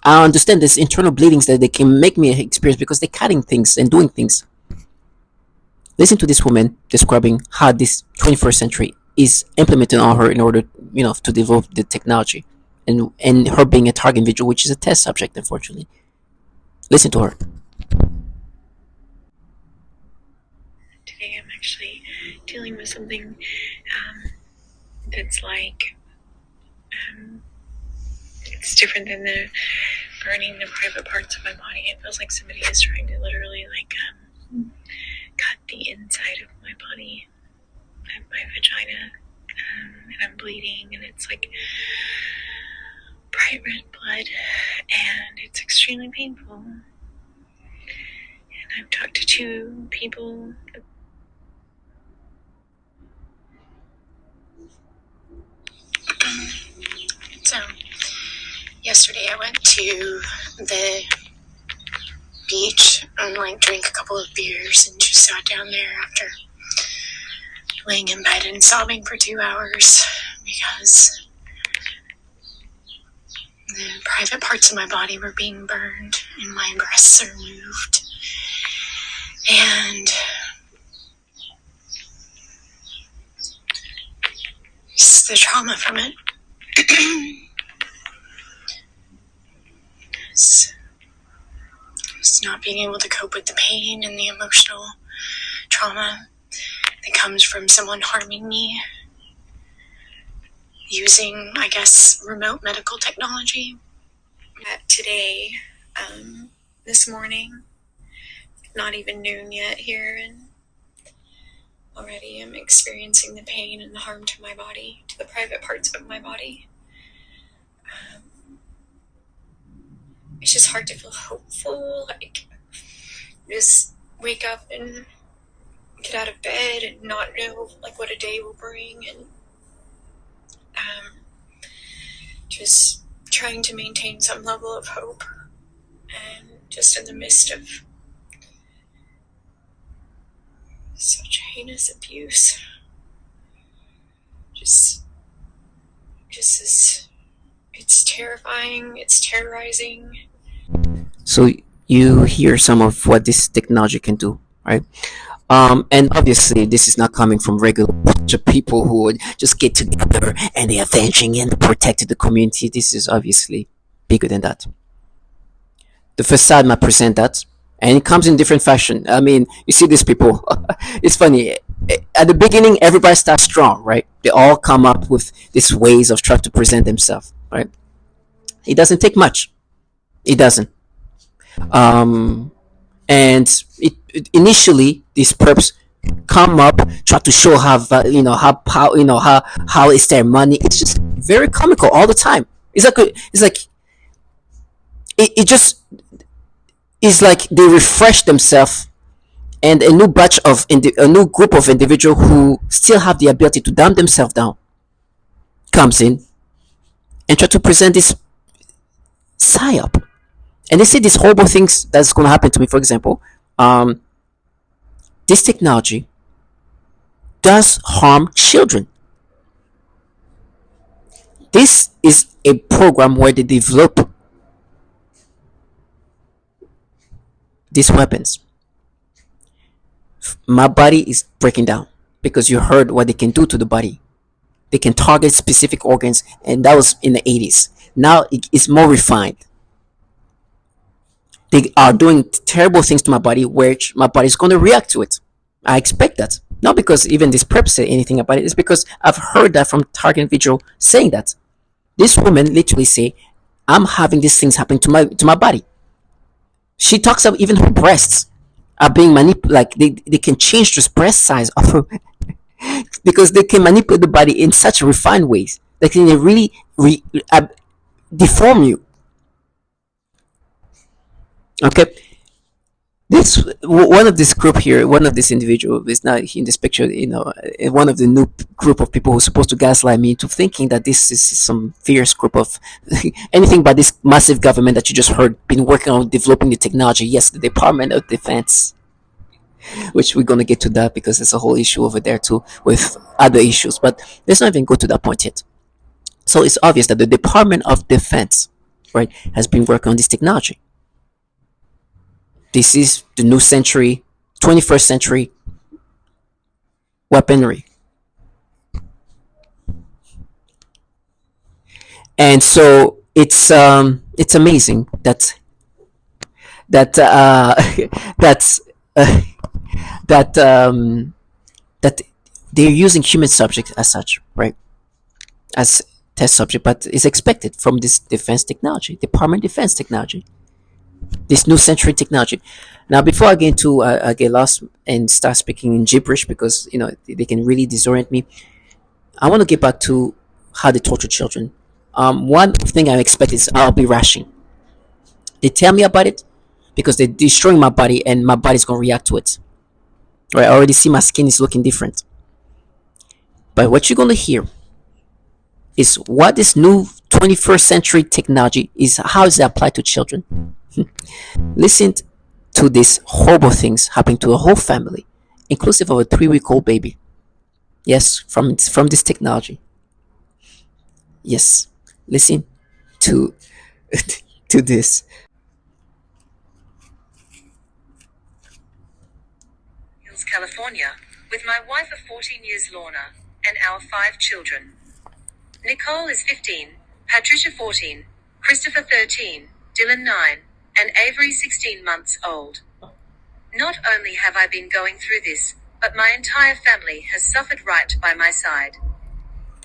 I understand there's internal bleedings that they can make me experience because they're cutting things and doing things. Listen to this woman describing how this 21st century is implemented on her in order, to develop the technology, and her being a target individual, which is a test subject, unfortunately. Listen to her. Today I'm actually dealing with something that's like, it's different than the burning the private parts of my body. It feels like somebody is trying to literally cut the inside of my body, my vagina, and I'm bleeding, and it's like bright red blood, and it's extremely painful. And I've talked to 2 people. So, yesterday I went to the beach and drank a couple of beers and just sat down there after laying in bed and sobbing for 2 hours because the private parts of my body were being burned and my breasts are removed. And it's the trauma from it. it's not being able to cope with the pain and the emotional trauma that comes from someone harming me using, I guess, remote medical technology. Today, this morning, not even noon yet here, and already I'm experiencing the pain and the harm to my body, to the private parts of my body. It's just hard to feel hopeful, like just wake up and get out of bed and not know like what a day will bring, and just trying to maintain some level of hope, and just in the midst of such heinous abuse, just this, it's terrifying, it's terrorizing. So you hear some of what this technology can do, right? And obviously, this is not coming from regular bunch of people who would just get together and they're avenging and protecting the community. This is obviously bigger than that. The facade might present that, and it comes in different fashion. I mean, you see these people. It's funny. At the beginning, everybody starts strong, right? They all come up with these ways of trying to present themselves, right? It doesn't take much. It doesn't. And initially these perps come up, try to show how it's their money. It's just very comical all the time. It just is like they refresh themselves, and a new group of individuals who still have the ability to dumb themselves down comes in and try to present this psyop. And they say these horrible things that's going to happen to me. For example, this technology does harm children. This is a program where they develop these weapons. My body is breaking down because you heard what they can do to the body. They can target specific organs, and that was in the 80s. Now it's more refined. They are doing terrible things to my body, which my body is going to react to it. I expect that. Not because even this prep say anything about it. It's because I've heard that from target individual saying that. This woman literally say, I'm having these things happen to my body. She talks about even her breasts are being manipulated. Like they can change the breast size of her because they can manipulate the body in such refined ways. They can really deform you. Okay, this one of this group here, one of this individual is not in this picture. One of the new group of people who's supposed to gaslight me into thinking that this is some fierce group of anything but this massive government that you just heard been working on developing the technology. Yes, the Department of Defense, which we're gonna get to that because there's a whole issue over there too with other issues. But let's not even go to that point yet. So it's obvious that the Department of Defense, right, has been working on this technology. This is the new century, 21st century weaponry. And so it's amazing that that they're using human subjects as such, right? As test subject, but it's expected from this defense technology, Department of Defense technology. This new century technology. Now, before I get into I get lost and start speaking in gibberish because they can really disorient me, I want to get back to how they torture children. One thing I expect is I'll be rushing. They tell me about it because they're destroying my body and my body's gonna react to it. Right? I already see my skin is looking different. But what you're gonna hear is what this new 21st century technology is, how is it applied to children. Listen to these horrible things happening to a whole family, inclusive of a 3-week-old baby. Yes, from this technology. Yes, listen to to this. California, with my wife of 14 years, Lorna, and our 5 children. Nicole is 15, Patricia 14, Christopher 13, Dylan 9, and Avery 16 months old. Not only have I been going through this, but my entire family has suffered right by my side.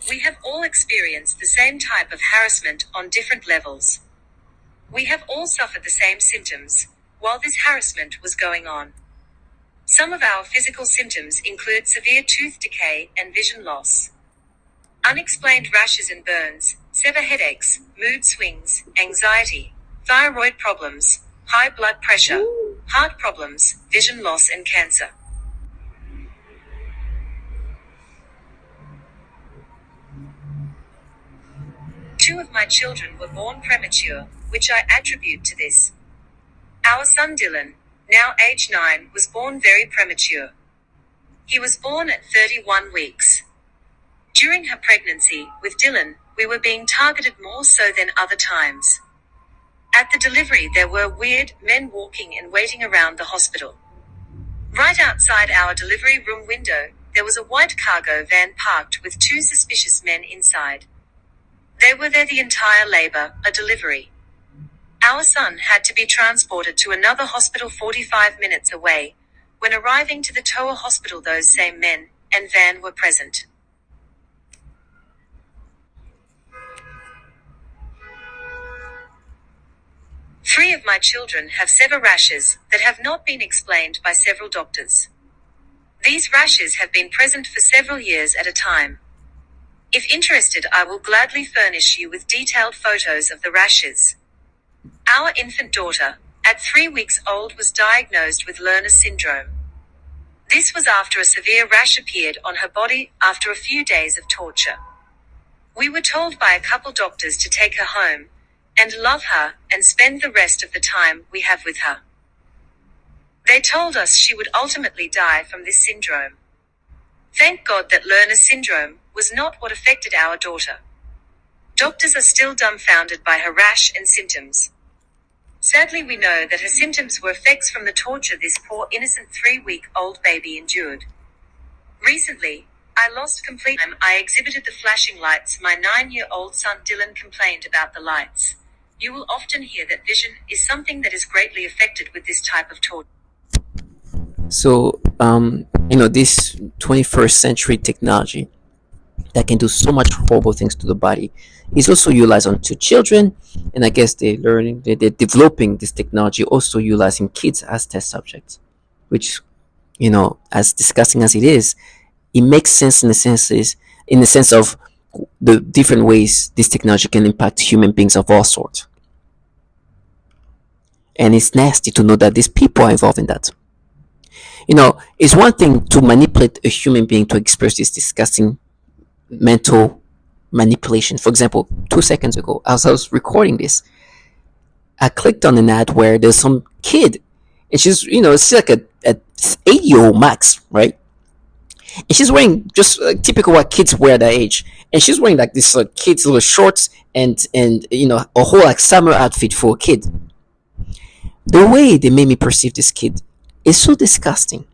We have all experienced the same type of harassment on different levels. We have all suffered the same symptoms, while this harassment was going on. Some of our physical symptoms include severe tooth decay and vision loss, unexplained rashes and burns, severe headaches, mood swings, anxiety, thyroid problems, high blood pressure, heart problems, vision loss and cancer. Two of my children were born premature, which I attribute to this. Our son Dylan, now age 9, was born very premature. He was born at 31 weeks. During her pregnancy, with Dylan, we were being targeted more so than other times. At the delivery there were weird men walking and waiting around the hospital. Right outside our delivery room window, there was a white cargo van parked with 2 suspicious men inside. They were there the entire labor, a delivery. Our son had to be transported to another hospital 45 minutes away. When arriving to the Toa hospital, those same men and van were present. Three of my children have severe rashes that have not been explained by several doctors. These rashes have been present for several years at a time. If interested, I will gladly furnish you with detailed photos of the rashes. Our infant daughter, at 3 weeks old, was diagnosed with Lerner's syndrome. This was after a severe rash appeared on her body after a few days of torture. We were told by a couple doctors to take her home and love her and spend the rest of the time we have with her. They told us she would ultimately die from this syndrome. Thank God that Lerner's syndrome was not what affected our daughter. Doctors are still dumbfounded by her rash and symptoms. Sadly, we know that her symptoms were effects from the torture this poor innocent 3-week-old baby endured. Recently, I lost complete time. I exhibited the flashing lights. My 9-year-old son Dylan complained about the lights. You will often hear that vision is something that is greatly affected with this type of torture. So, this 21st century technology that can do so much horrible things to the body is also utilized onto children, and I guess they're developing this technology also utilizing kids as test subjects, which, as disgusting as it is, it makes sense in the sense of the different ways this technology can impact human beings of all sorts. And it's nasty to know that these people are involved in that. It's one thing to manipulate a human being to experience this disgusting mental manipulation. For example, 2 seconds ago, as I was recording this, I clicked on an ad where there's some kid, and she's, it's like a 8-year-old max, right? And she's wearing just typical what kids wear at that age, and she's wearing like this kids little shorts and a whole like summer outfit for a kid. The way they made me perceive this kid is so disgusting.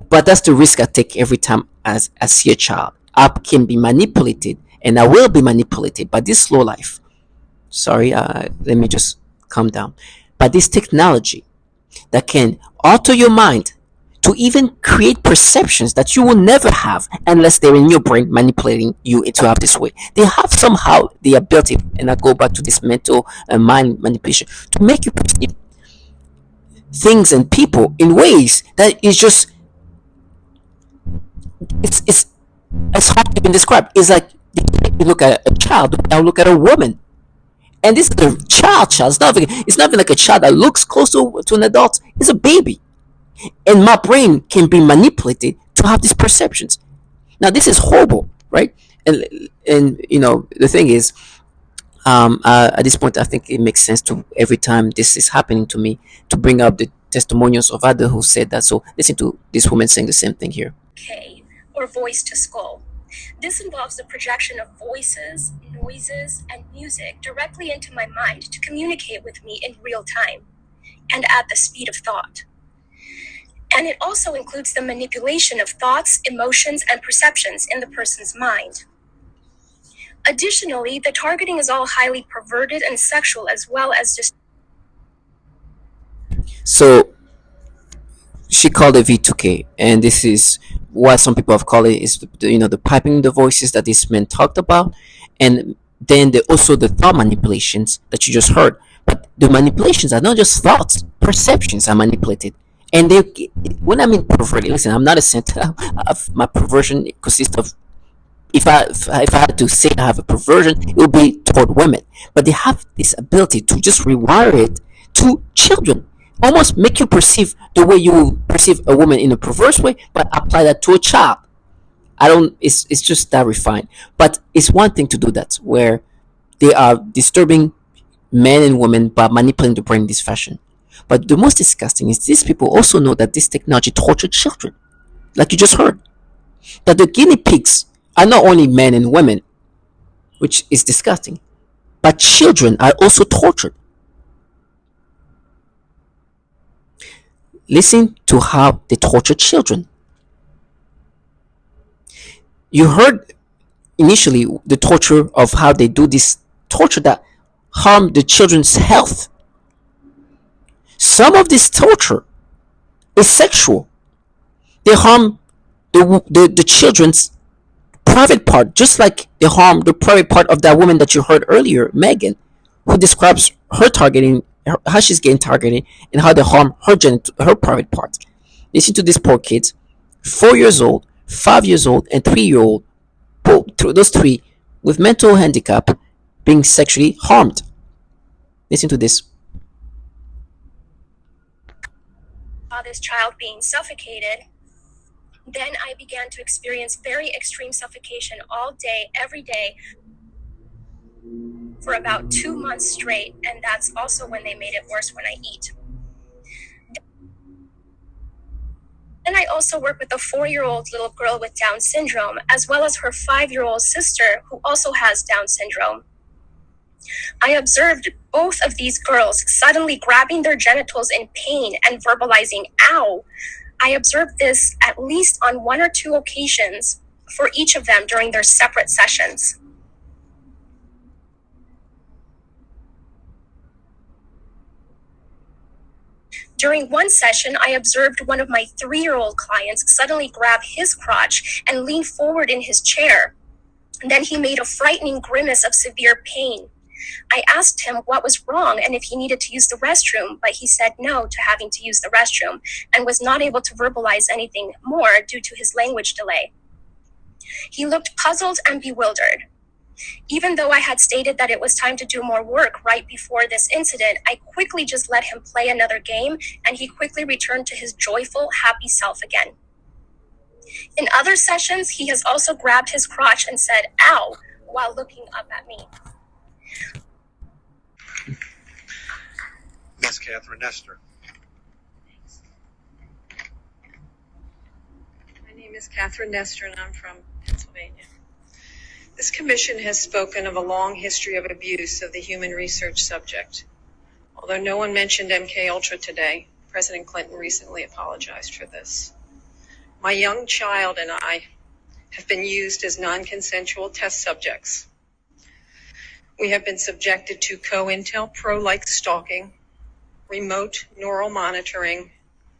But that's the risk I take every time as I see a child. I can be manipulated, and I will be manipulated by this slow life. Sorry, let me just calm down. By this technology that can alter your mind to even create perceptions that you will never have unless they're in your brain manipulating you to have this way. They have somehow the ability, and I go back to this mental and mind manipulation, to make you perceive things and people in ways that is just it's hard to even describe. It's like you look at a child, now look at a woman, and this is a child. It's not even like a child that looks close to an adult. It's a baby, and my brain can be manipulated to have these perceptions. Now this is horrible, right? And the thing is, at this point, I think it makes sense to every time this is happening to me to bring up the testimonials of others who said that. So listen to this woman saying the same thing here. K, or voice to skull. This involves the projection of voices, noises, and music directly into my mind to communicate with me in real time and at the speed of thought. And it also includes the manipulation of thoughts, emotions, and perceptions in the person's mind. Additionally, the targeting is all highly perverted and sexual, as well as just. So she called it V2K, and this is what some people have called it is the piping the voices that this man talked about, and then also the thought manipulations that you just heard. But the manipulations are not just thoughts, perceptions are manipulated. And they, when I mean perverted, listen, I'm not a saint. My perversion consists of, if I had to say I have a perversion, it would be toward women. But they have this ability to just rewire it to children, almost make you perceive the way you perceive a woman in a perverse way, but apply that to a child. I don't. It's just that refined. But it's one thing to do that, where they are disturbing men and women by manipulating the brain in this fashion. But the most disgusting is these people also know that this technology tortured children, like you just heard. That the guinea pigs are not only men and women, which is disgusting, but children are also tortured. Listen to how they torture children. You heard initially the torture of how they do this torture that harm the children's health. Some of this torture is sexual. They harm the children's private part, just like they harm the private part of that woman that you heard earlier, Megan, who describes her targeting, how she's getting targeted, and how they harm her private part. Listen to these poor kids, 4 years old, 5 years old, and 3 year old, those three with mental handicap being sexually harmed. Listen to this. Saw this child being suffocated. Then I began to experience very extreme suffocation all day, every day, for about 2 months straight, and that's also when they made it worse when I eat. Then I also work with a 4-year-old little girl with Down syndrome, as well as her 5-year-old sister who also has Down syndrome. I observed both of these girls suddenly grabbing their genitals in pain and verbalizing, ow. I observed this at least on 1 or 2 occasions for each of them during their separate sessions. During one session, I observed one of my 3-year-old clients suddenly grab his crotch and lean forward in his chair. And then he made a frightening grimace of severe pain. I asked him what was wrong and if he needed to use the restroom, but he said no to having to use the restroom and was not able to verbalize anything more due to his language delay. He looked puzzled and bewildered. Even though I had stated that it was time to do more work right before this incident, I quickly just let him play another game, and he quickly returned to his joyful, happy self again. In other sessions, he has also grabbed his crotch and said, ow, while looking up at me. Ms. Catherine Nestor. My name is Catherine Nestor, and I'm from Pennsylvania. This commission has spoken of a long history of abuse of the human research subject. Although no one mentioned MKUltra today, President Clinton recently apologized for this. My young child and I have been used as non-consensual test subjects. We have been subjected to COINTELPRO-like stalking, remote neural monitoring,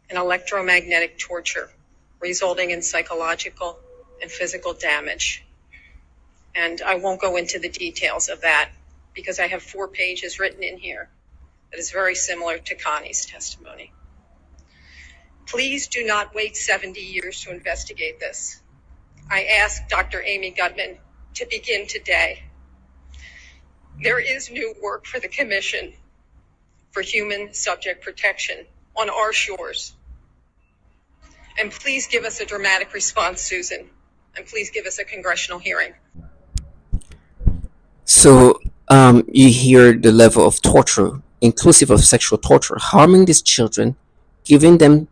and electromagnetic torture, resulting in psychological and physical damage. And I won't go into the details of that because I have 4 pages written in here that is very similar to Connie's testimony. Please do not wait 70 years to investigate this. I ask Dr. Amy Gutman to begin today. There is new work for the Commission for Human Subject Protection on our shores. And please give us a dramatic response, Susan, and please give us a congressional hearing. So you hear the level of torture, inclusive of sexual torture, harming these children, giving them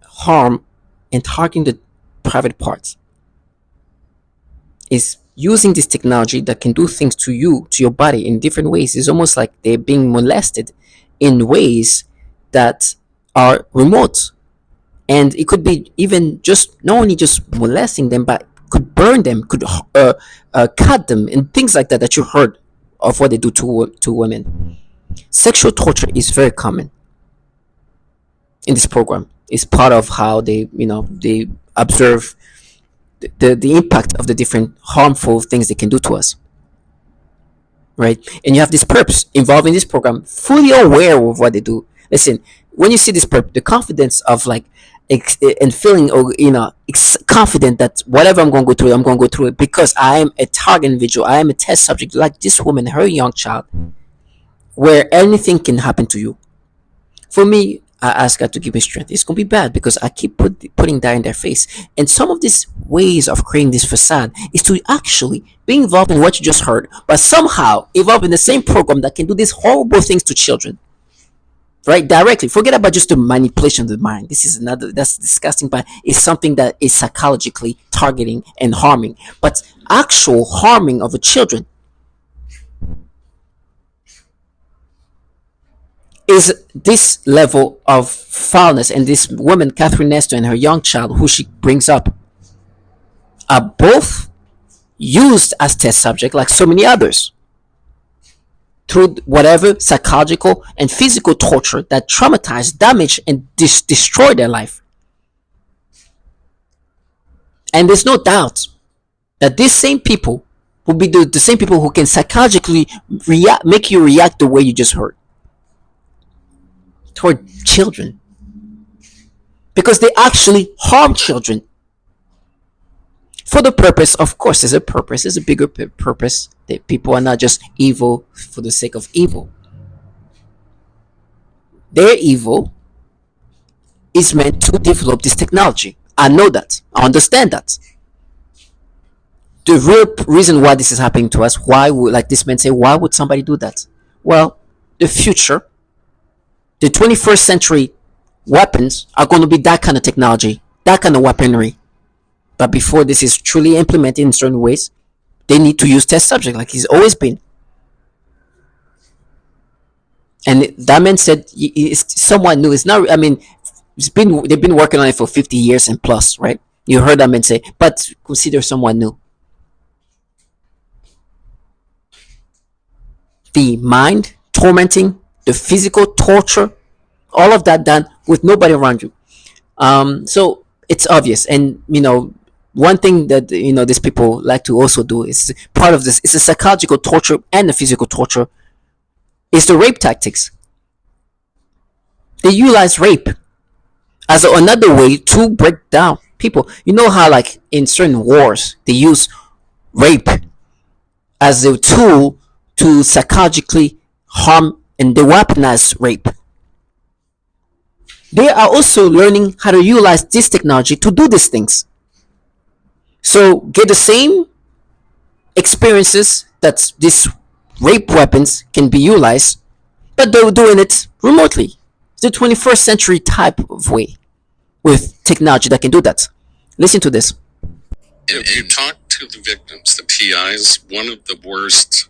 harm, and targeting the private parts. Is using this technology that can do things to you, to your body in different ways. It's almost like they're being molested in ways that are remote. And it could be even just, not only just molesting them, but could burn them, could cut them, and things like that you heard of what they do to women. Sexual torture is very common in this program. It's part of how they observe the impact of the different harmful things they can do to us. right? And you have these perps involved in this program, fully aware of what they do. Listen, when you see this perp, the confidence of like and feeling, or confident that whatever I'm going to go through, I'm going to go through it because I am a target individual. I am a test subject, like this woman, her young child, where anything can happen to you. For me, I ask God to give me strength. It's going to be bad because I keep putting that in their face. And some of these ways of creating this facade is to actually be involved in what you just heard, but somehow involved in the same program that can do these horrible things to children. Right? Directly. Forget about just the manipulation of the mind. This is that's disgusting, but it's something that is psychologically targeting and harming. But actual harming of the children is this level of foulness. And this woman, Catherine Nestor, and her young child, who she brings up, are both used as test subject like so many others, through whatever psychological and physical torture that traumatize, damage, and destroy their life. And there's no doubt that these same people will be the same people who can psychologically make you react the way you just heard toward children, because they actually harm children for the purpose. Of course, there's a purpose. There's a bigger purpose. That people are not just evil for the sake of evil. Their evil is meant to develop this technology. I know that. I understand that. The real reason why this is happening to us, why would, like this man say, why would somebody do that? Well, the future, the 21st century weapons are going to be that kind of technology, that kind of weaponry. But before this is truly implemented in certain ways, they need to use test subject like he's always been. And that man said it's someone new. It's not. I mean, they've been working on it for 50 years and plus, right? You heard that man say, but consider someone new. The mind tormenting, the physical torture, all of that done with nobody around you. So it's obvious, and one thing that these people like to also do is part of this. It's a psychological torture and the physical torture. Is the rape tactics. They utilize rape as another way to break down people. You know how, like in certain wars, they use rape as a tool to psychologically harm, and they weaponize rape. They are also learning how to utilize this technology to do these things. So get the same experiences that these rape weapons can be utilized, but they're doing it remotely. It's the 21st century type of way with technology that can do that. Listen to this. If you talk to the victims, the PIs, one of the worst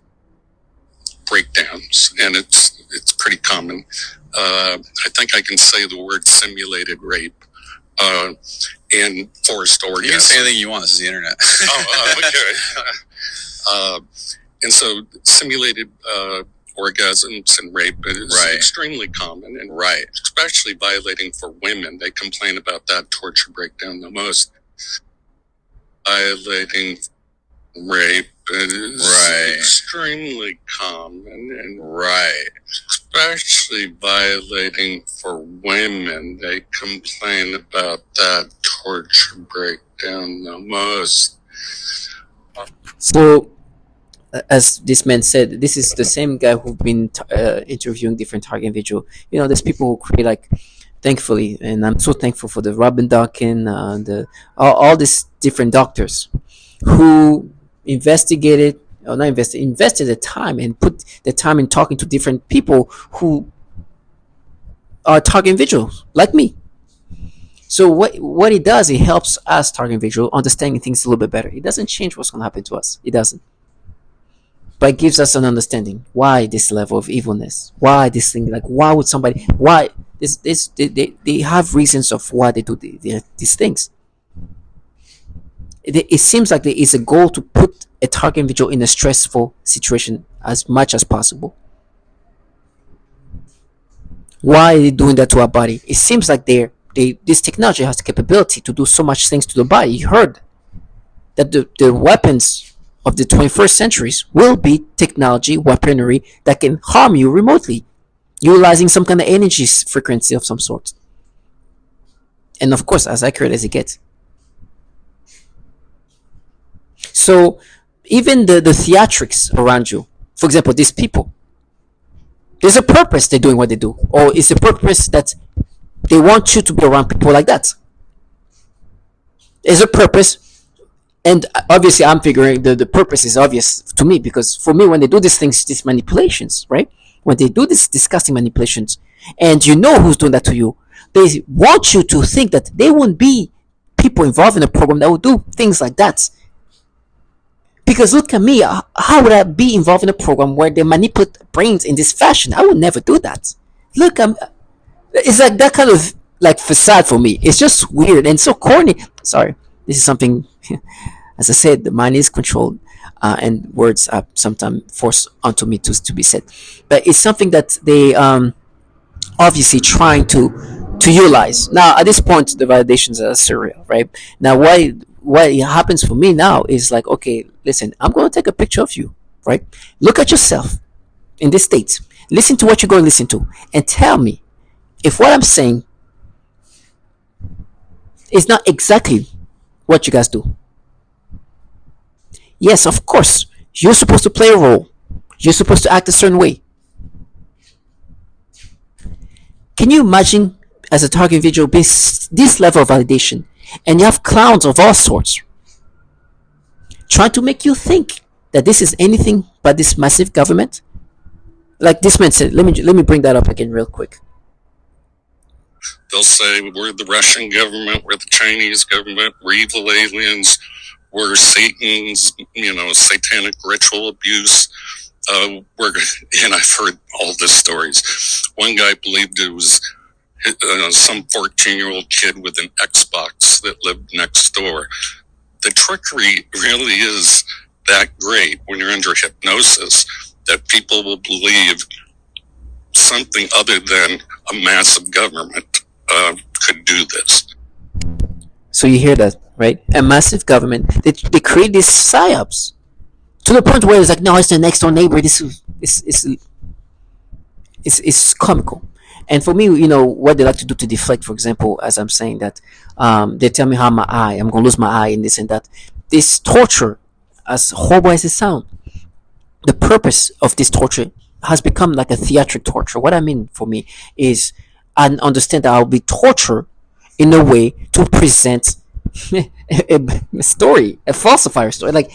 breakdowns, and it's pretty common. I think I can say the word simulated rape. And forced orgasm. You can say anything you want. This is the internet. Okay. And so simulated orgasms and rape is extremely common, and especially violating for women. They complain about that torture breakdown the most. Violating rape is extremally common, and especially violating for women. They complain about that torture breakdown the most. So, as this man said, this is the same guy who've been interviewing different target individuals. There's people who create, like, thankfully, and I'm so thankful for the Robin Duncan, all these different doctors who invested the time and put the time in talking to different people who are target individuals like me. So what it does, it helps us target individual understanding things a little bit better. It doesn't change what's going to happen to us. It doesn't. But it gives us an understanding why this level of evilness, why this thing, like why would somebody, why they have reasons of why they do these things. It seems like there is a goal to put a target individual in a stressful situation as much as possible. Why are they doing that to our body? It seems like this technology has the capability to do so much things to the body. You heard that the weapons of the 21st centuries will be technology, weaponry that can harm you remotely, utilizing some kind of energy frequency of some sort. And of course, as accurate as it gets. So even the theatrics around you, for example, these people, there's a purpose they're doing what they do, or it's a purpose that they want you to be around people like that. There's a purpose, and obviously I'm figuring the purpose is obvious to me, because for me, when they do these things, these manipulations, right? When they do these disgusting manipulations, and you know who's doing that to you, they want you to think that they wouldn't be people involved in a program that would do things like that. Because look at me, how would I be involved in a program where they manipulate brains in this fashion? I would never do that. Look, it's like that kind of like facade for me. It's just weird and so corny. Sorry, this is something, as I said, the mind is controlled, and words are sometimes forced onto me to be said. But it's something that they obviously trying to utilize. Now, at this point, the validations are surreal, right? Now, what happens for me now is like, okay, listen, I'm going to take a picture of you, right? Look at yourself in this state. Listen to what you're going to listen to and tell me if what I'm saying is not exactly what you guys do. Yes, of course, you're supposed to play a role. You're supposed to act a certain way. Can you imagine as a target individual being this level of validation, and you have clowns of all sorts trying to make you think that this is anything but this massive government? Like this man said, let me bring that up again real quick. They'll say we're the Russian government, we're the Chinese government, we're evil aliens, we're Satan's, satanic ritual abuse. And I've heard all the stories. One guy believed it was some 14-year-old kid with an Xbox that lived next door. The trickery really is that great when you're under hypnosis that people will believe something other than a massive government could do this. So you hear that, right? A massive government. They create these psyops to the point where it's like, no, it's the next door neighbor. This is comical. And for me, what they like to do to deflect, for example, as I'm saying that, they tell me how I'm going to lose my eye and this and that. This torture, as horrible as it sounds, the purpose of this torture has become like a theatric torture. What I mean for me is I understand that I'll be tortured in a way to present a story, a falsifier story. Like,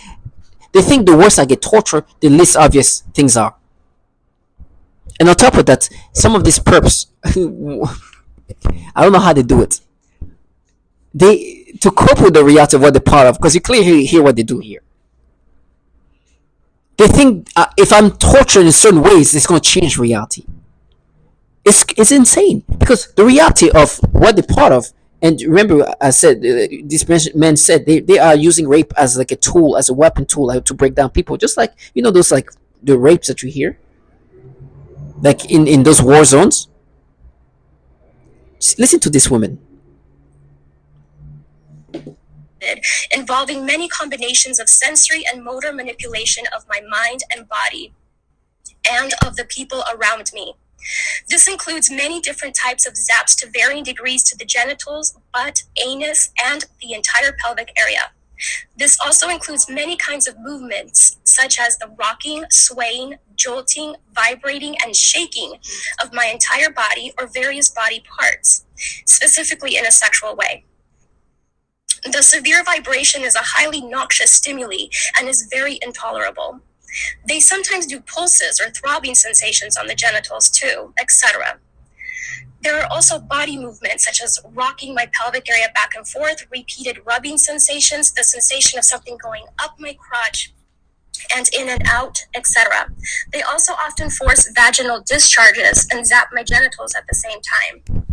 they think the worse I get tortured, the less obvious things are. And on top of that, some of these perps, I don't know how they do it. To cope with the reality of what they're part of, because you clearly hear what they do here. They think if I'm tortured in certain ways, it's going to change reality. It's insane, because the reality of what they're part of, and remember I said, these men said they are using rape as like a tool, as a weapon tool to break down people, just like, those like the rapes that you hear, like in those war zones. Just listen to this woman. Involving many combinations of sensory and motor manipulation of my mind and body and of the people around me. This includes many different types of zaps to varying degrees to the genitals, butt, anus, and the entire pelvic area. This also includes many kinds of movements, such as the rocking, swaying, jolting, vibrating, and shaking of my entire body or various body parts, specifically in a sexual way. The severe vibration is a highly noxious stimuli and is very intolerable. They sometimes do pulses or throbbing sensations on the genitals too, etc. There are also body movements such as rocking my pelvic area back and forth, repeated rubbing sensations, the sensation of something going up my crotch and in and out, etc. They also often force vaginal discharges and zap my genitals at the same time.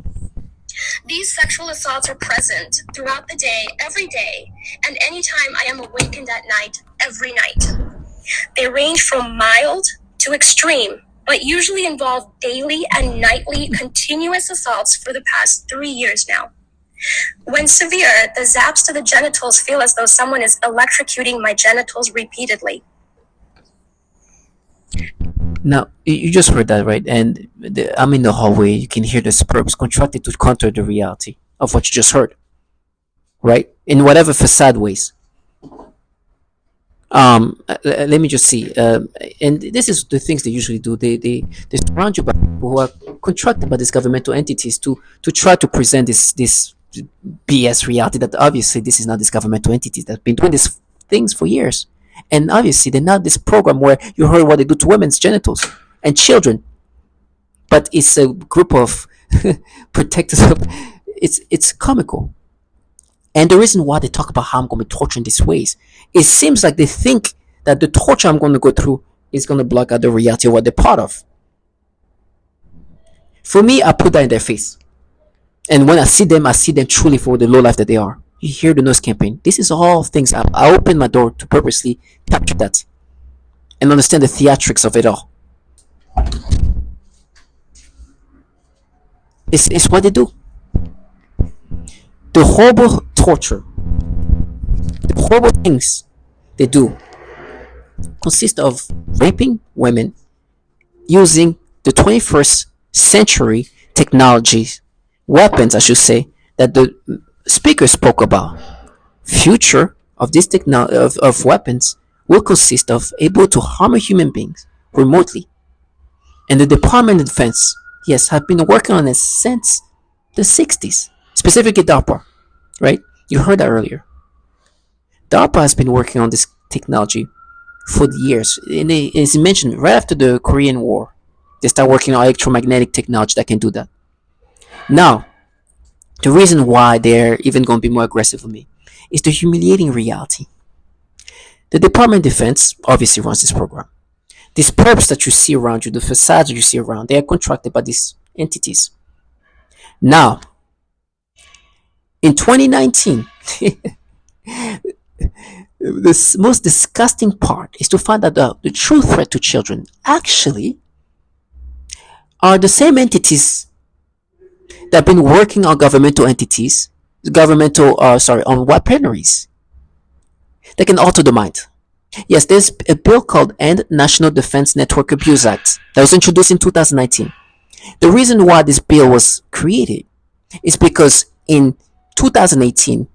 These sexual assaults are present throughout the day, every day, and anytime I am awakened at night, every night. They range from mild to extreme, but usually involve daily and nightly continuous assaults for the past 3 years now. When severe, the zaps to the genitals feel as though someone is electrocuting my genitals repeatedly. Now, you just heard that, right? And I'm in the hallway. You can hear the Perps contracted to counter the reality of what you just heard, right? In whatever facade ways. Let me just see. And this is the things they usually do. They surround you by people who are contracted by these governmental entities to try to present this BS reality that obviously this is not this governmental entities that have been doing these things for years. And obviously they're not this program where you heard what they do to women's genitals and children. But it's a group of protectors of it's comical. And the reason why they talk about how I'm going to be torturing these ways, it seems like they think that the torture I'm going to go through is going to block out the reality of what they're part of. For me, I put that in their face. And when I see them truly for the low life that they are. You hear the nose campaign. This is all things I open my door to purposely capture that and understand the theatrics of it all. It's what they do. The horrible torture, the horrible things they do consist of raping women using the 21st century technologies, weapons, I should say, that the speaker spoke about. Future of this technology of weapons will consist of able to harm human beings remotely. And the Department of Defense, yes, have been working on it since the 60s, specifically DARPA, right? You heard that earlier. DARPA has been working on this technology for years. And it's mentioned right after the Korean War. They start working on electromagnetic technology that can do that. Now, the reason why they're even going to be more aggressive with me is the humiliating reality. The Department of Defense obviously runs this program. These perps that you see around you, the facades that you see around, they are contracted by these entities. Now, in 2019, the most disgusting part is to find out the true threat to children actually are the same entities that have been working on governmental entities, on weaponries that can alter the mind. Yes, there's a bill called End National Defense Network Abuse Act that was introduced in 2019. The reason why this bill was created is because in 2018,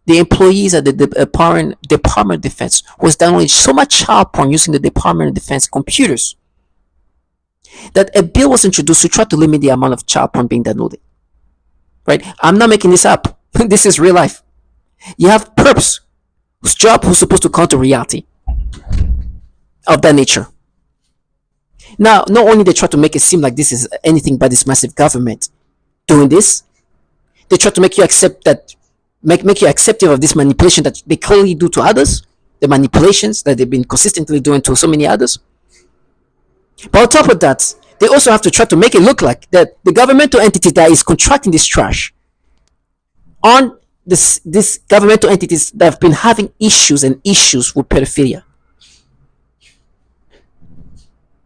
the employees at the Department of Defense was downloading so much child porn using the Department of Defense computers that a bill was introduced to try to limit the amount of child porn being downloaded. Right? I'm not making this up. This is real life. You have perps who's supposed to counter reality of that nature. Now, not only they try to make it seem like this is anything but this massive government doing this, they try to make you accept that, make you accepting of this manipulation that they clearly do to others, the manipulations that they've been consistently doing to so many others. But on top of that, they also have to try to make it look like that the governmental entity that is contracting this trash on these governmental entities that have been having issues with pedophilia.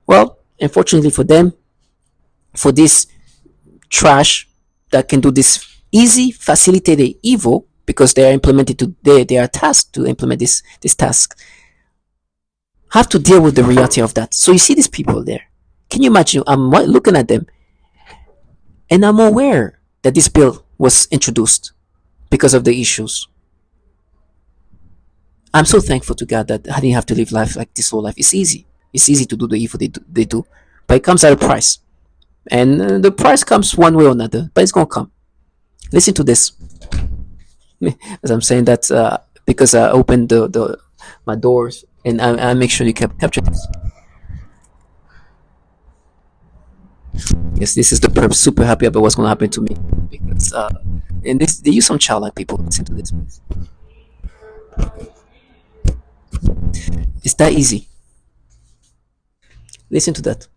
Well, unfortunately for them, for this trash that can do this easy, facilitated evil, because they are tasked to implement this task, have to deal with the reality of that. So you see these people there. Can you imagine? I'm looking at them, and I'm aware that this bill was introduced because of the issues. I'm so thankful to God that I didn't have to live life like this whole life. It's easy. It's easy to do the evil they do, but it comes at a price, and the price comes one way or another. But it's gonna come. Listen to this. As I'm saying that because I opened my doors, and I make sure you capture this. Yes, this is the perp super happy about what's going to happen to me, because and they use some childlike people. Listen to this, please. It's that easy. Listen to that.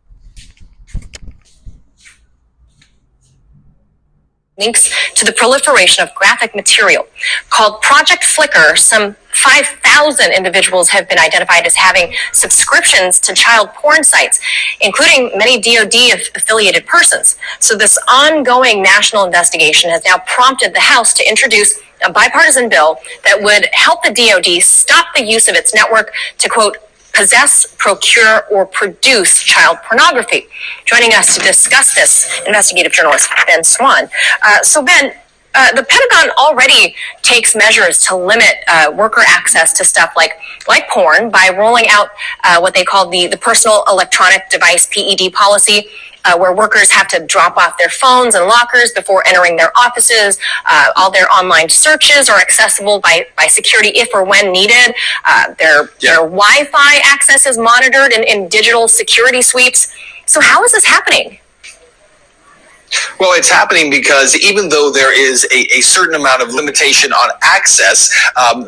links to the proliferation of graphic material. Called Project Flickr, some 5,000 individuals have been identified as having subscriptions to child porn sites, including many DoD-affiliated persons. So this ongoing national investigation has now prompted the House to introduce a bipartisan bill that would help the DoD stop the use of its network to, quote, possess, procure, or produce child pornography. Joining us to discuss this, investigative journalist Ben Swan. So Ben, the Pentagon already takes measures to limit worker access to stuff like porn by rolling out what they call the Personal Electronic Device PED policy, where workers have to drop off their phones and lockers before entering their offices. All their online searches are accessible by security if or when needed. Their Wi-Fi access is monitored in digital security sweeps. So how is this happening? Well, it's happening because even though there is a certain amount of limitation on access,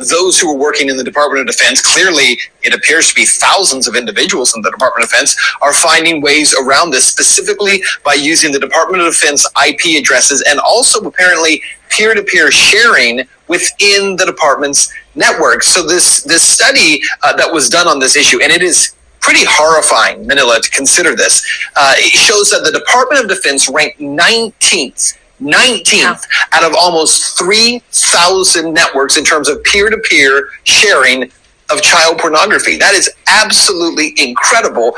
those who are working in the Department of Defense, clearly it appears to be thousands of individuals in the Department of Defense, are finding ways around this, specifically by using the Department of Defense IP addresses and also apparently peer-to-peer sharing within the department's network. So this study that was done on this issue, and it is pretty horrifying, Manila, to consider this. It shows that the Department of Defense ranked 19th out of almost 3,000 networks in terms of peer-to-peer sharing of child pornography. That is absolutely incredible.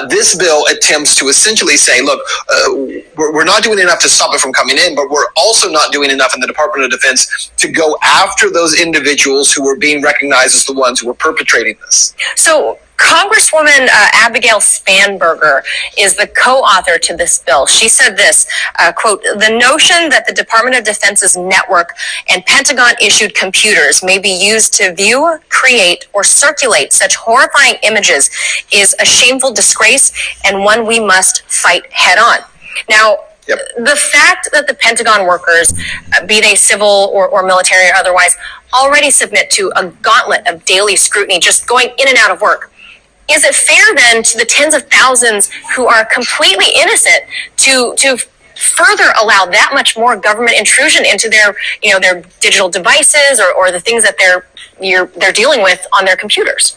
This bill attempts to essentially say, look, we're not doing enough to stop it from coming in, but we're also not doing enough in the Department of Defense to go after those individuals who are being recognized as the ones who are perpetrating this. So Congresswoman Abigail Spanberger is the co-author to this bill. She said this, quote, "The notion that the Department of Defense's network and Pentagon-issued computers may be used to view, create, or circulate such horrifying images is a shameful disgrace and one we must fight head-on." Now, the fact that the Pentagon workers, be they civil or military or otherwise, already submit to a gauntlet of daily scrutiny just going in and out of work, is it fair then to the tens of thousands who are completely innocent to further allow that much more government intrusion into their digital devices or the things that they're dealing with on their computers?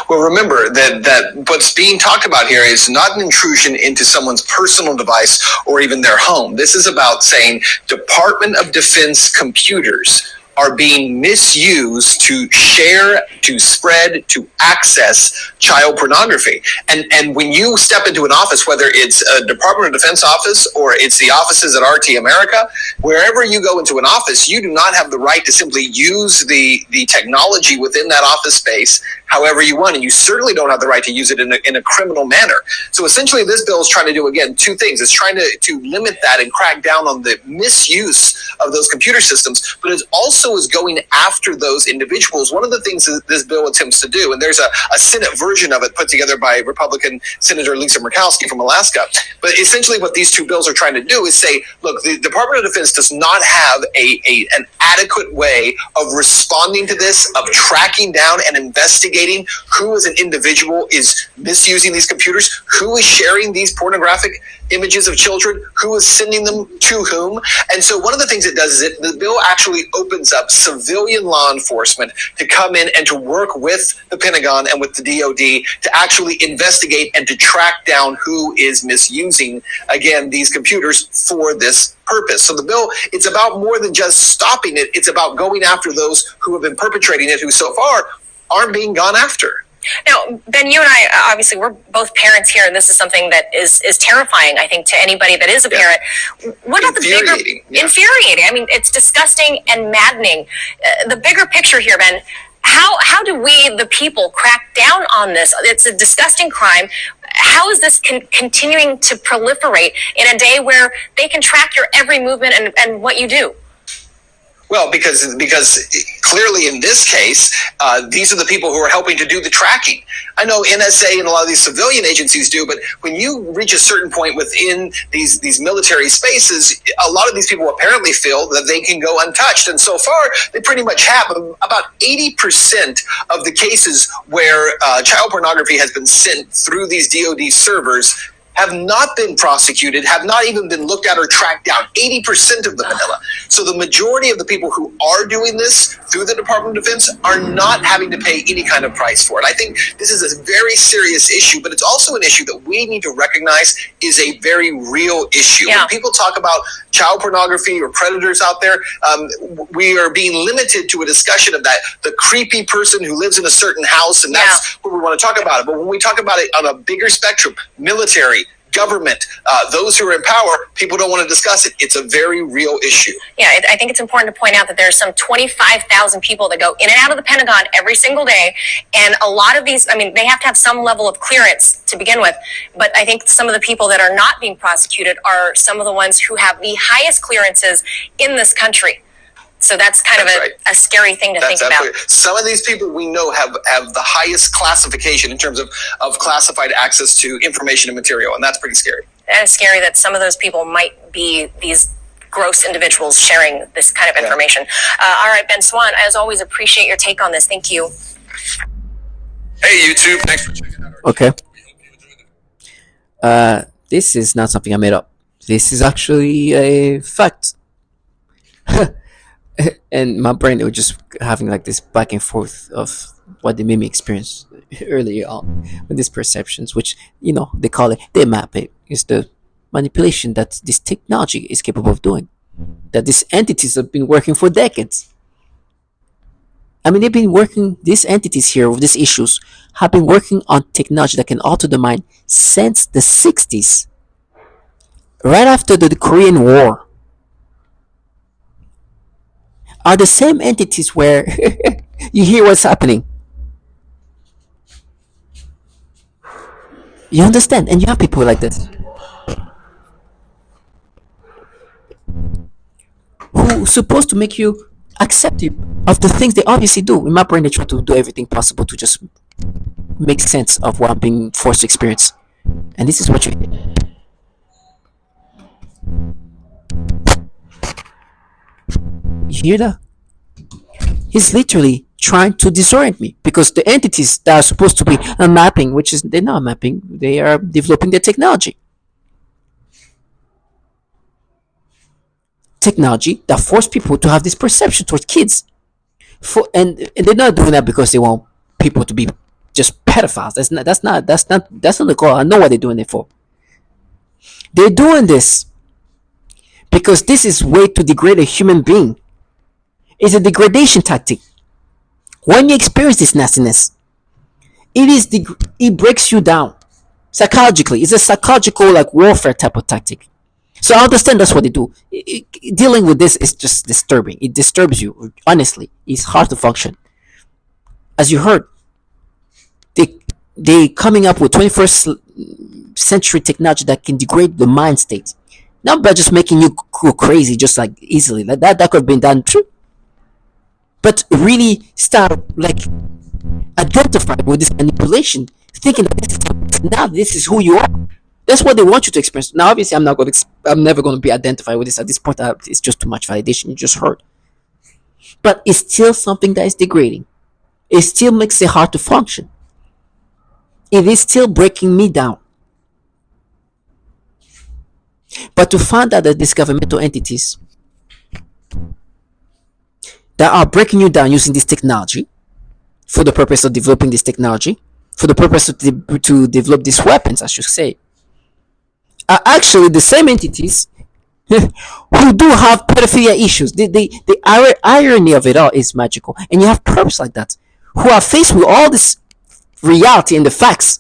Well, remember that what's being talked about here is not an intrusion into someone's personal device or even their home. This is about saying Department of Defense computers are being misused to share, to spread, to access child pornography. And when you step into an office, whether it's a Department of Defense office or it's the offices at RT America, wherever you go into an office, you do not have the right to simply use the technology within that office space however you want, and you certainly don't have the right to use it in a criminal manner. So essentially this bill is trying to do, again, two things. It's trying to limit that and crack down on the misuse of those computer systems, but it also is going after those individuals. One of the things that this bill attempts to do, and there's a Senate version of it put together by Republican Senator Lisa Murkowski from Alaska, but essentially what these two bills are trying to do is say, look, the Department of Defense does not have an adequate way of responding to this, of tracking down and investigating who as an individual is misusing these computers, who is sharing these pornographic images of children, who is sending them to whom. And so one of the things it does is the bill actually opens up civilian law enforcement to come in and to work with the Pentagon and with the DoD to actually investigate and to track down who is misusing, again, these computers for this purpose. So the bill, it's about more than just stopping it. It's about going after those who have been perpetrating it, who so far aren't being gone after. Now, Ben, you and I, obviously, we're both parents here, and this is something that is terrifying, I think, to anybody that is a parent. What about the bigger... Infuriating. I mean, it's disgusting and maddening. The bigger picture here, Ben, how do we, the people, crack down on this? It's a disgusting crime. How is this continuing to proliferate in a day where they can track your every movement and what you do? Well, because clearly in this case, these are the people who are helping to do the tracking. I know NSA and a lot of these civilian agencies do, but when you reach a certain point within these military spaces, a lot of these people apparently feel that they can go untouched. And so far, they pretty much have. About 80% of the cases where child pornography has been sent through these DoD servers have not been prosecuted, have not even been looked at or tracked down. 80% of them, Manila. So the majority of the people who are doing this through the Department of Defense are not having to pay any kind of price for it. I think this is a very serious issue, but it's also an issue that we need to recognize is a very real issue. When people talk about child pornography or predators out there, we are being limited to a discussion of that, the creepy person who lives in a certain house, and that's what we want to talk about it. But when we talk about it on a bigger spectrum, military, government, those who are in power, people don't want to discuss it. It's a very real issue. Yeah, I think it's important to point out that there's some 25,000 people that go in and out of the Pentagon every single day. And a lot of these, I mean, they have to have some level of clearance to begin with. But I think some of the people that are not being prosecuted are some of the ones who have the highest clearances in this country. So that's kind of a scary thing to think about. Some of these people we know have the highest classification in terms of classified access to information and material, and that's pretty scary. That is scary that some of those people might be these gross individuals sharing this kind of information. All right, Ben Swan, as always, appreciate your take on this. Thank you. Hey, YouTube. Thanks for checking out. Okay. This is not something I made up. This is actually a fact. And my brain, they were just having like this back and forth of what they made me experience earlier on with these perceptions, which, you know, they call it, they map it. It's the manipulation that this technology is capable of doing. That these entities have been working for decades. I mean, they've been working, these entities here with these issues have been working on technology that can alter the mind since the 60s. Right after the Korean War. Are the same entities where you hear what's happening. You understand? And you have people like this who supposed to make you accept of the things they obviously do. In my brain, they try to do everything possible to just make sense of what I'm being forced to experience. And this is what you hear that? He's literally trying to disorient me because the entities that are supposed to be mapping, which is they're not mapping, they are developing their technology. Technology that force people to have this perception towards kids, and they're not doing that because they want people to be just pedophiles. That's not the goal. I know what they're doing it for. They're doing this because this is way to degrade a human being. It's a degradation tactic. When you experience this nastiness, it breaks you down psychologically. It's a psychological like warfare type of tactic. So I understand that's what they do. Dealing with this is just disturbing. It disturbs you. Honestly, it's hard to function. As you heard, they coming up with 21st century technology that can degrade the mind state, not by just making you go crazy just like easily. Like that could have been done too. But really start like identifying with this manipulation, thinking that now this is who you are. That's what they want you to experience. Now, obviously, I'm never going to be identified with this at this point. It's just too much validation. You just heard, but it's still something that is degrading. It still makes it hard to function. It is still breaking me down. But to find out that these governmental entities that are breaking you down using this technology for the purpose of developing this technology, for the purpose to develop these weapons, I should say, are actually the same entities who do have pedophilia issues. The irony of it all is magical. And you have perps like that who are faced with all this reality and the facts,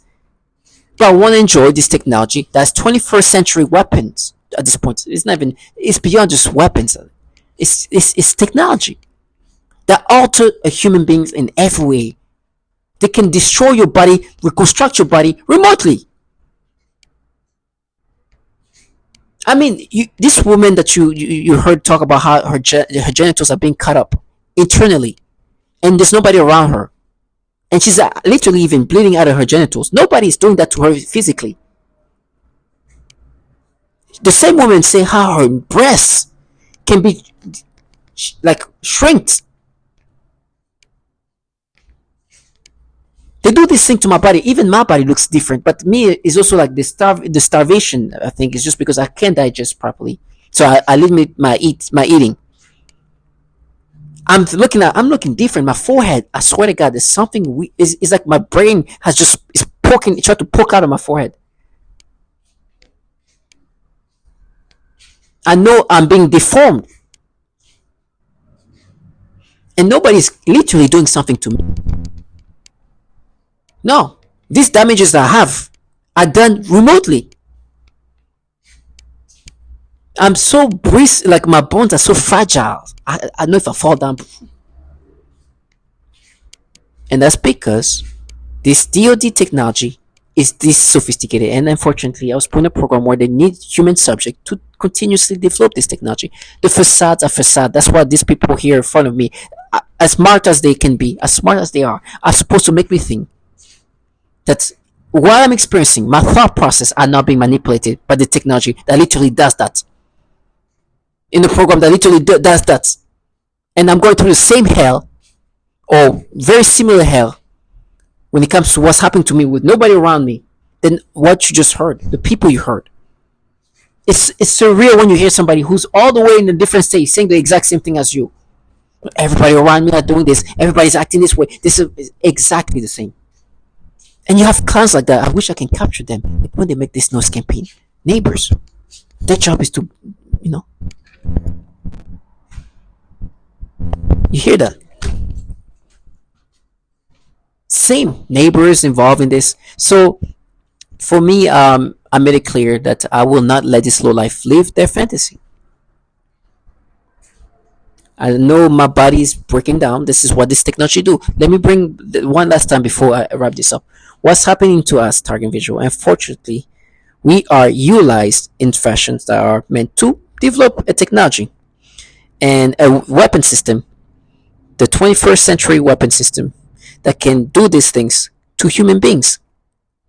but want to enjoy this technology that's 21st century weapons at this point. It's beyond just weapons. It's technology that alter a human being in every way. They can destroy your body, reconstruct your body remotely. I mean, this woman that you heard talk about how her genitals are being cut up internally, and there's nobody around her, and she's literally even bleeding out of her genitals. Nobody is doing that to her physically. The same woman say how her breasts can be like shrinked. They do this thing to my body. Even my body looks different. But me is also like the starvation. I think is just because I can't digest properly, so I limit my eating. I'm looking different. My forehead, I swear to God, there's something it's like my brain is trying to poke out of my forehead. I know I'm being deformed. And nobody's literally doing something to me. No. These damages that I have are done remotely. I'm so like my bones are so fragile. I know if I fall down. And that's because this DoD technology is this sophisticated. And unfortunately, I was put in a program where they need human subject to continuously develop this technology. The facades are facade. That's why these people here in front of me, as smart as they can be, as smart as they are supposed to make me think that what I'm experiencing, my thought process are not being manipulated by the technology that literally does that. In the program that literally does that. And I'm going through the same hell, or very similar hell, when it comes to what's happening to me with nobody around me, than what you just heard, the people you heard. It's surreal when you hear somebody who's all the way in a different state saying the exact same thing as you. Everybody around me are doing this. Everybody's acting this way. This is exactly the same. And you have clowns like that. I wish I can capture them when they make this noise campaign. Neighbors. Their job is to, you hear that? Same neighbors involved in this. So for me, I made it clear that I will not let this low life live their fantasy. I know my body is breaking down. This is what this technology do. Let me bring one last time before I wrap this up. What's happening to us, target visual? Unfortunately, we are utilized in fashions that are meant to develop a technology and a weapon system, the 21st century weapon system that can do these things to human beings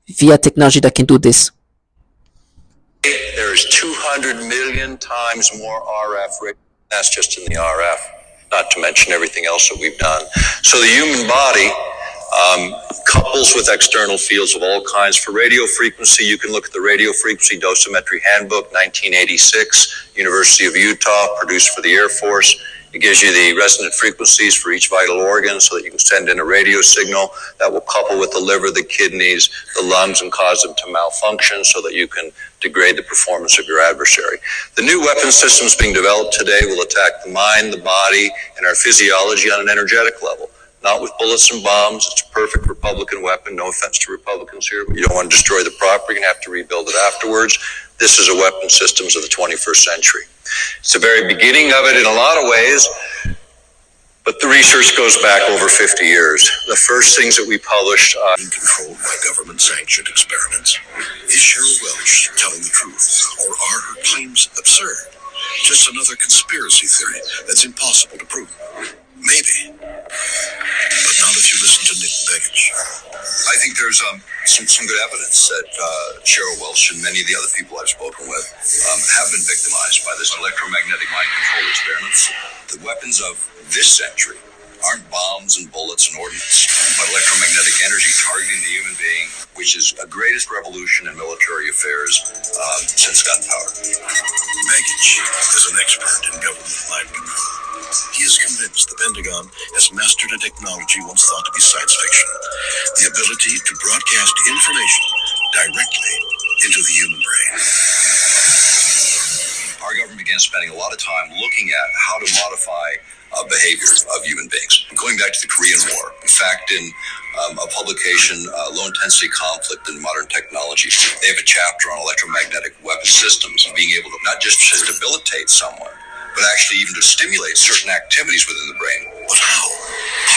via technology that can do this. There is 200 million times more RF. That's just in the RF, not to mention everything else that we've done. So the human body couples with external fields of all kinds. For radio frequency, you can look at the Radio Frequency Dosimetry Handbook, 1986, University of Utah, produced for the Air Force. It gives you the resonant frequencies for each vital organ so that you can send in a radio signal that will couple with the liver, the kidneys, the lungs, and cause them to malfunction so that you can degrade the performance of your adversary. The new weapon systems being developed today will attack the mind, the body, and our physiology on an energetic level. Not with bullets and bombs. It's a perfect Republican weapon. No offense to Republicans here, but you don't want to destroy the property. You're going to have to rebuild it afterwards. This is a weapon systems of the 21st century. It's the very beginning of it in a lot of ways, but the research goes back over 50 years. The first things that we published being controlled by government-sanctioned experiments. Is Cheryl Welch telling the truth, or are her claims absurd? Just another conspiracy theory that's impossible to prove. Maybe. But not if you listen to Nick Begich. I think there's some good evidence that Cheryl Welch and many of the other people I've spoken with have been victimized by this electromagnetic mind control experiments. The weapons of this century aren't bombs and bullets and ordnance, but electromagnetic energy targeting the human being, which is the greatest revolution in military affairs since gunpowder. Begich is an expert in government mind control. He is convinced the Pentagon has mastered a technology once thought to be science fiction. The ability to broadcast information directly into the human brain. Our government began spending a lot of time looking at how to modify behavior of human beings. Going back to the Korean War, in fact, in a publication, Low Intensity Conflict in Modern Technology, they have a chapter on electromagnetic weapon systems and being able to not just debilitate someone, but actually even to stimulate certain activities within the brain. But how?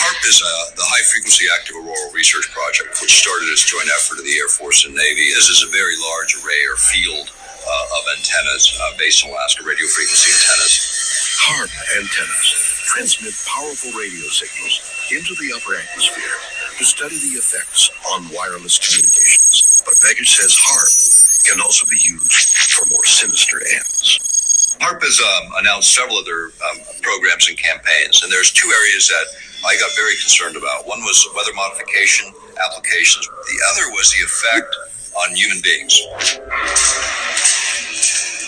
HARP is the High Frequency Active Auroral Research Project, which started as a joint effort of the Air Force and Navy. This is a very large array or field of antennas based on Alaska radio frequency antennas. HARP antennas transmit powerful radio signals into the upper atmosphere to study the effects on wireless communications. But Begich says HARP can also be used for more sinister ends. HARP has announced several other programs and campaigns, and there's two areas that I got very concerned about. One was weather modification applications. The other was the effect on human beings.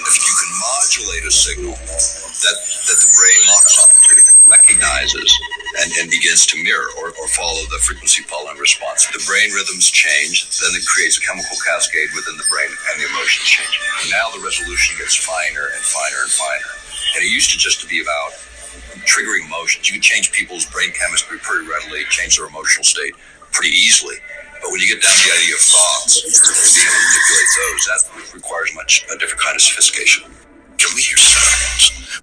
If you can modulate a signal that the brain locks onto, recognizes, and begins to mirror or follow the frequency pollen response, the brain rhythms change, then it creates a chemical cascade within the brain and the emotions change. And now the resolution gets finer and finer and finer. And it used to just be about triggering emotions. You can change people's brain chemistry pretty readily, change their emotional state pretty easily. But when you get down to the idea of thoughts and being able to manipulate those, that requires a different kind of sophistication. Can we hear sounds?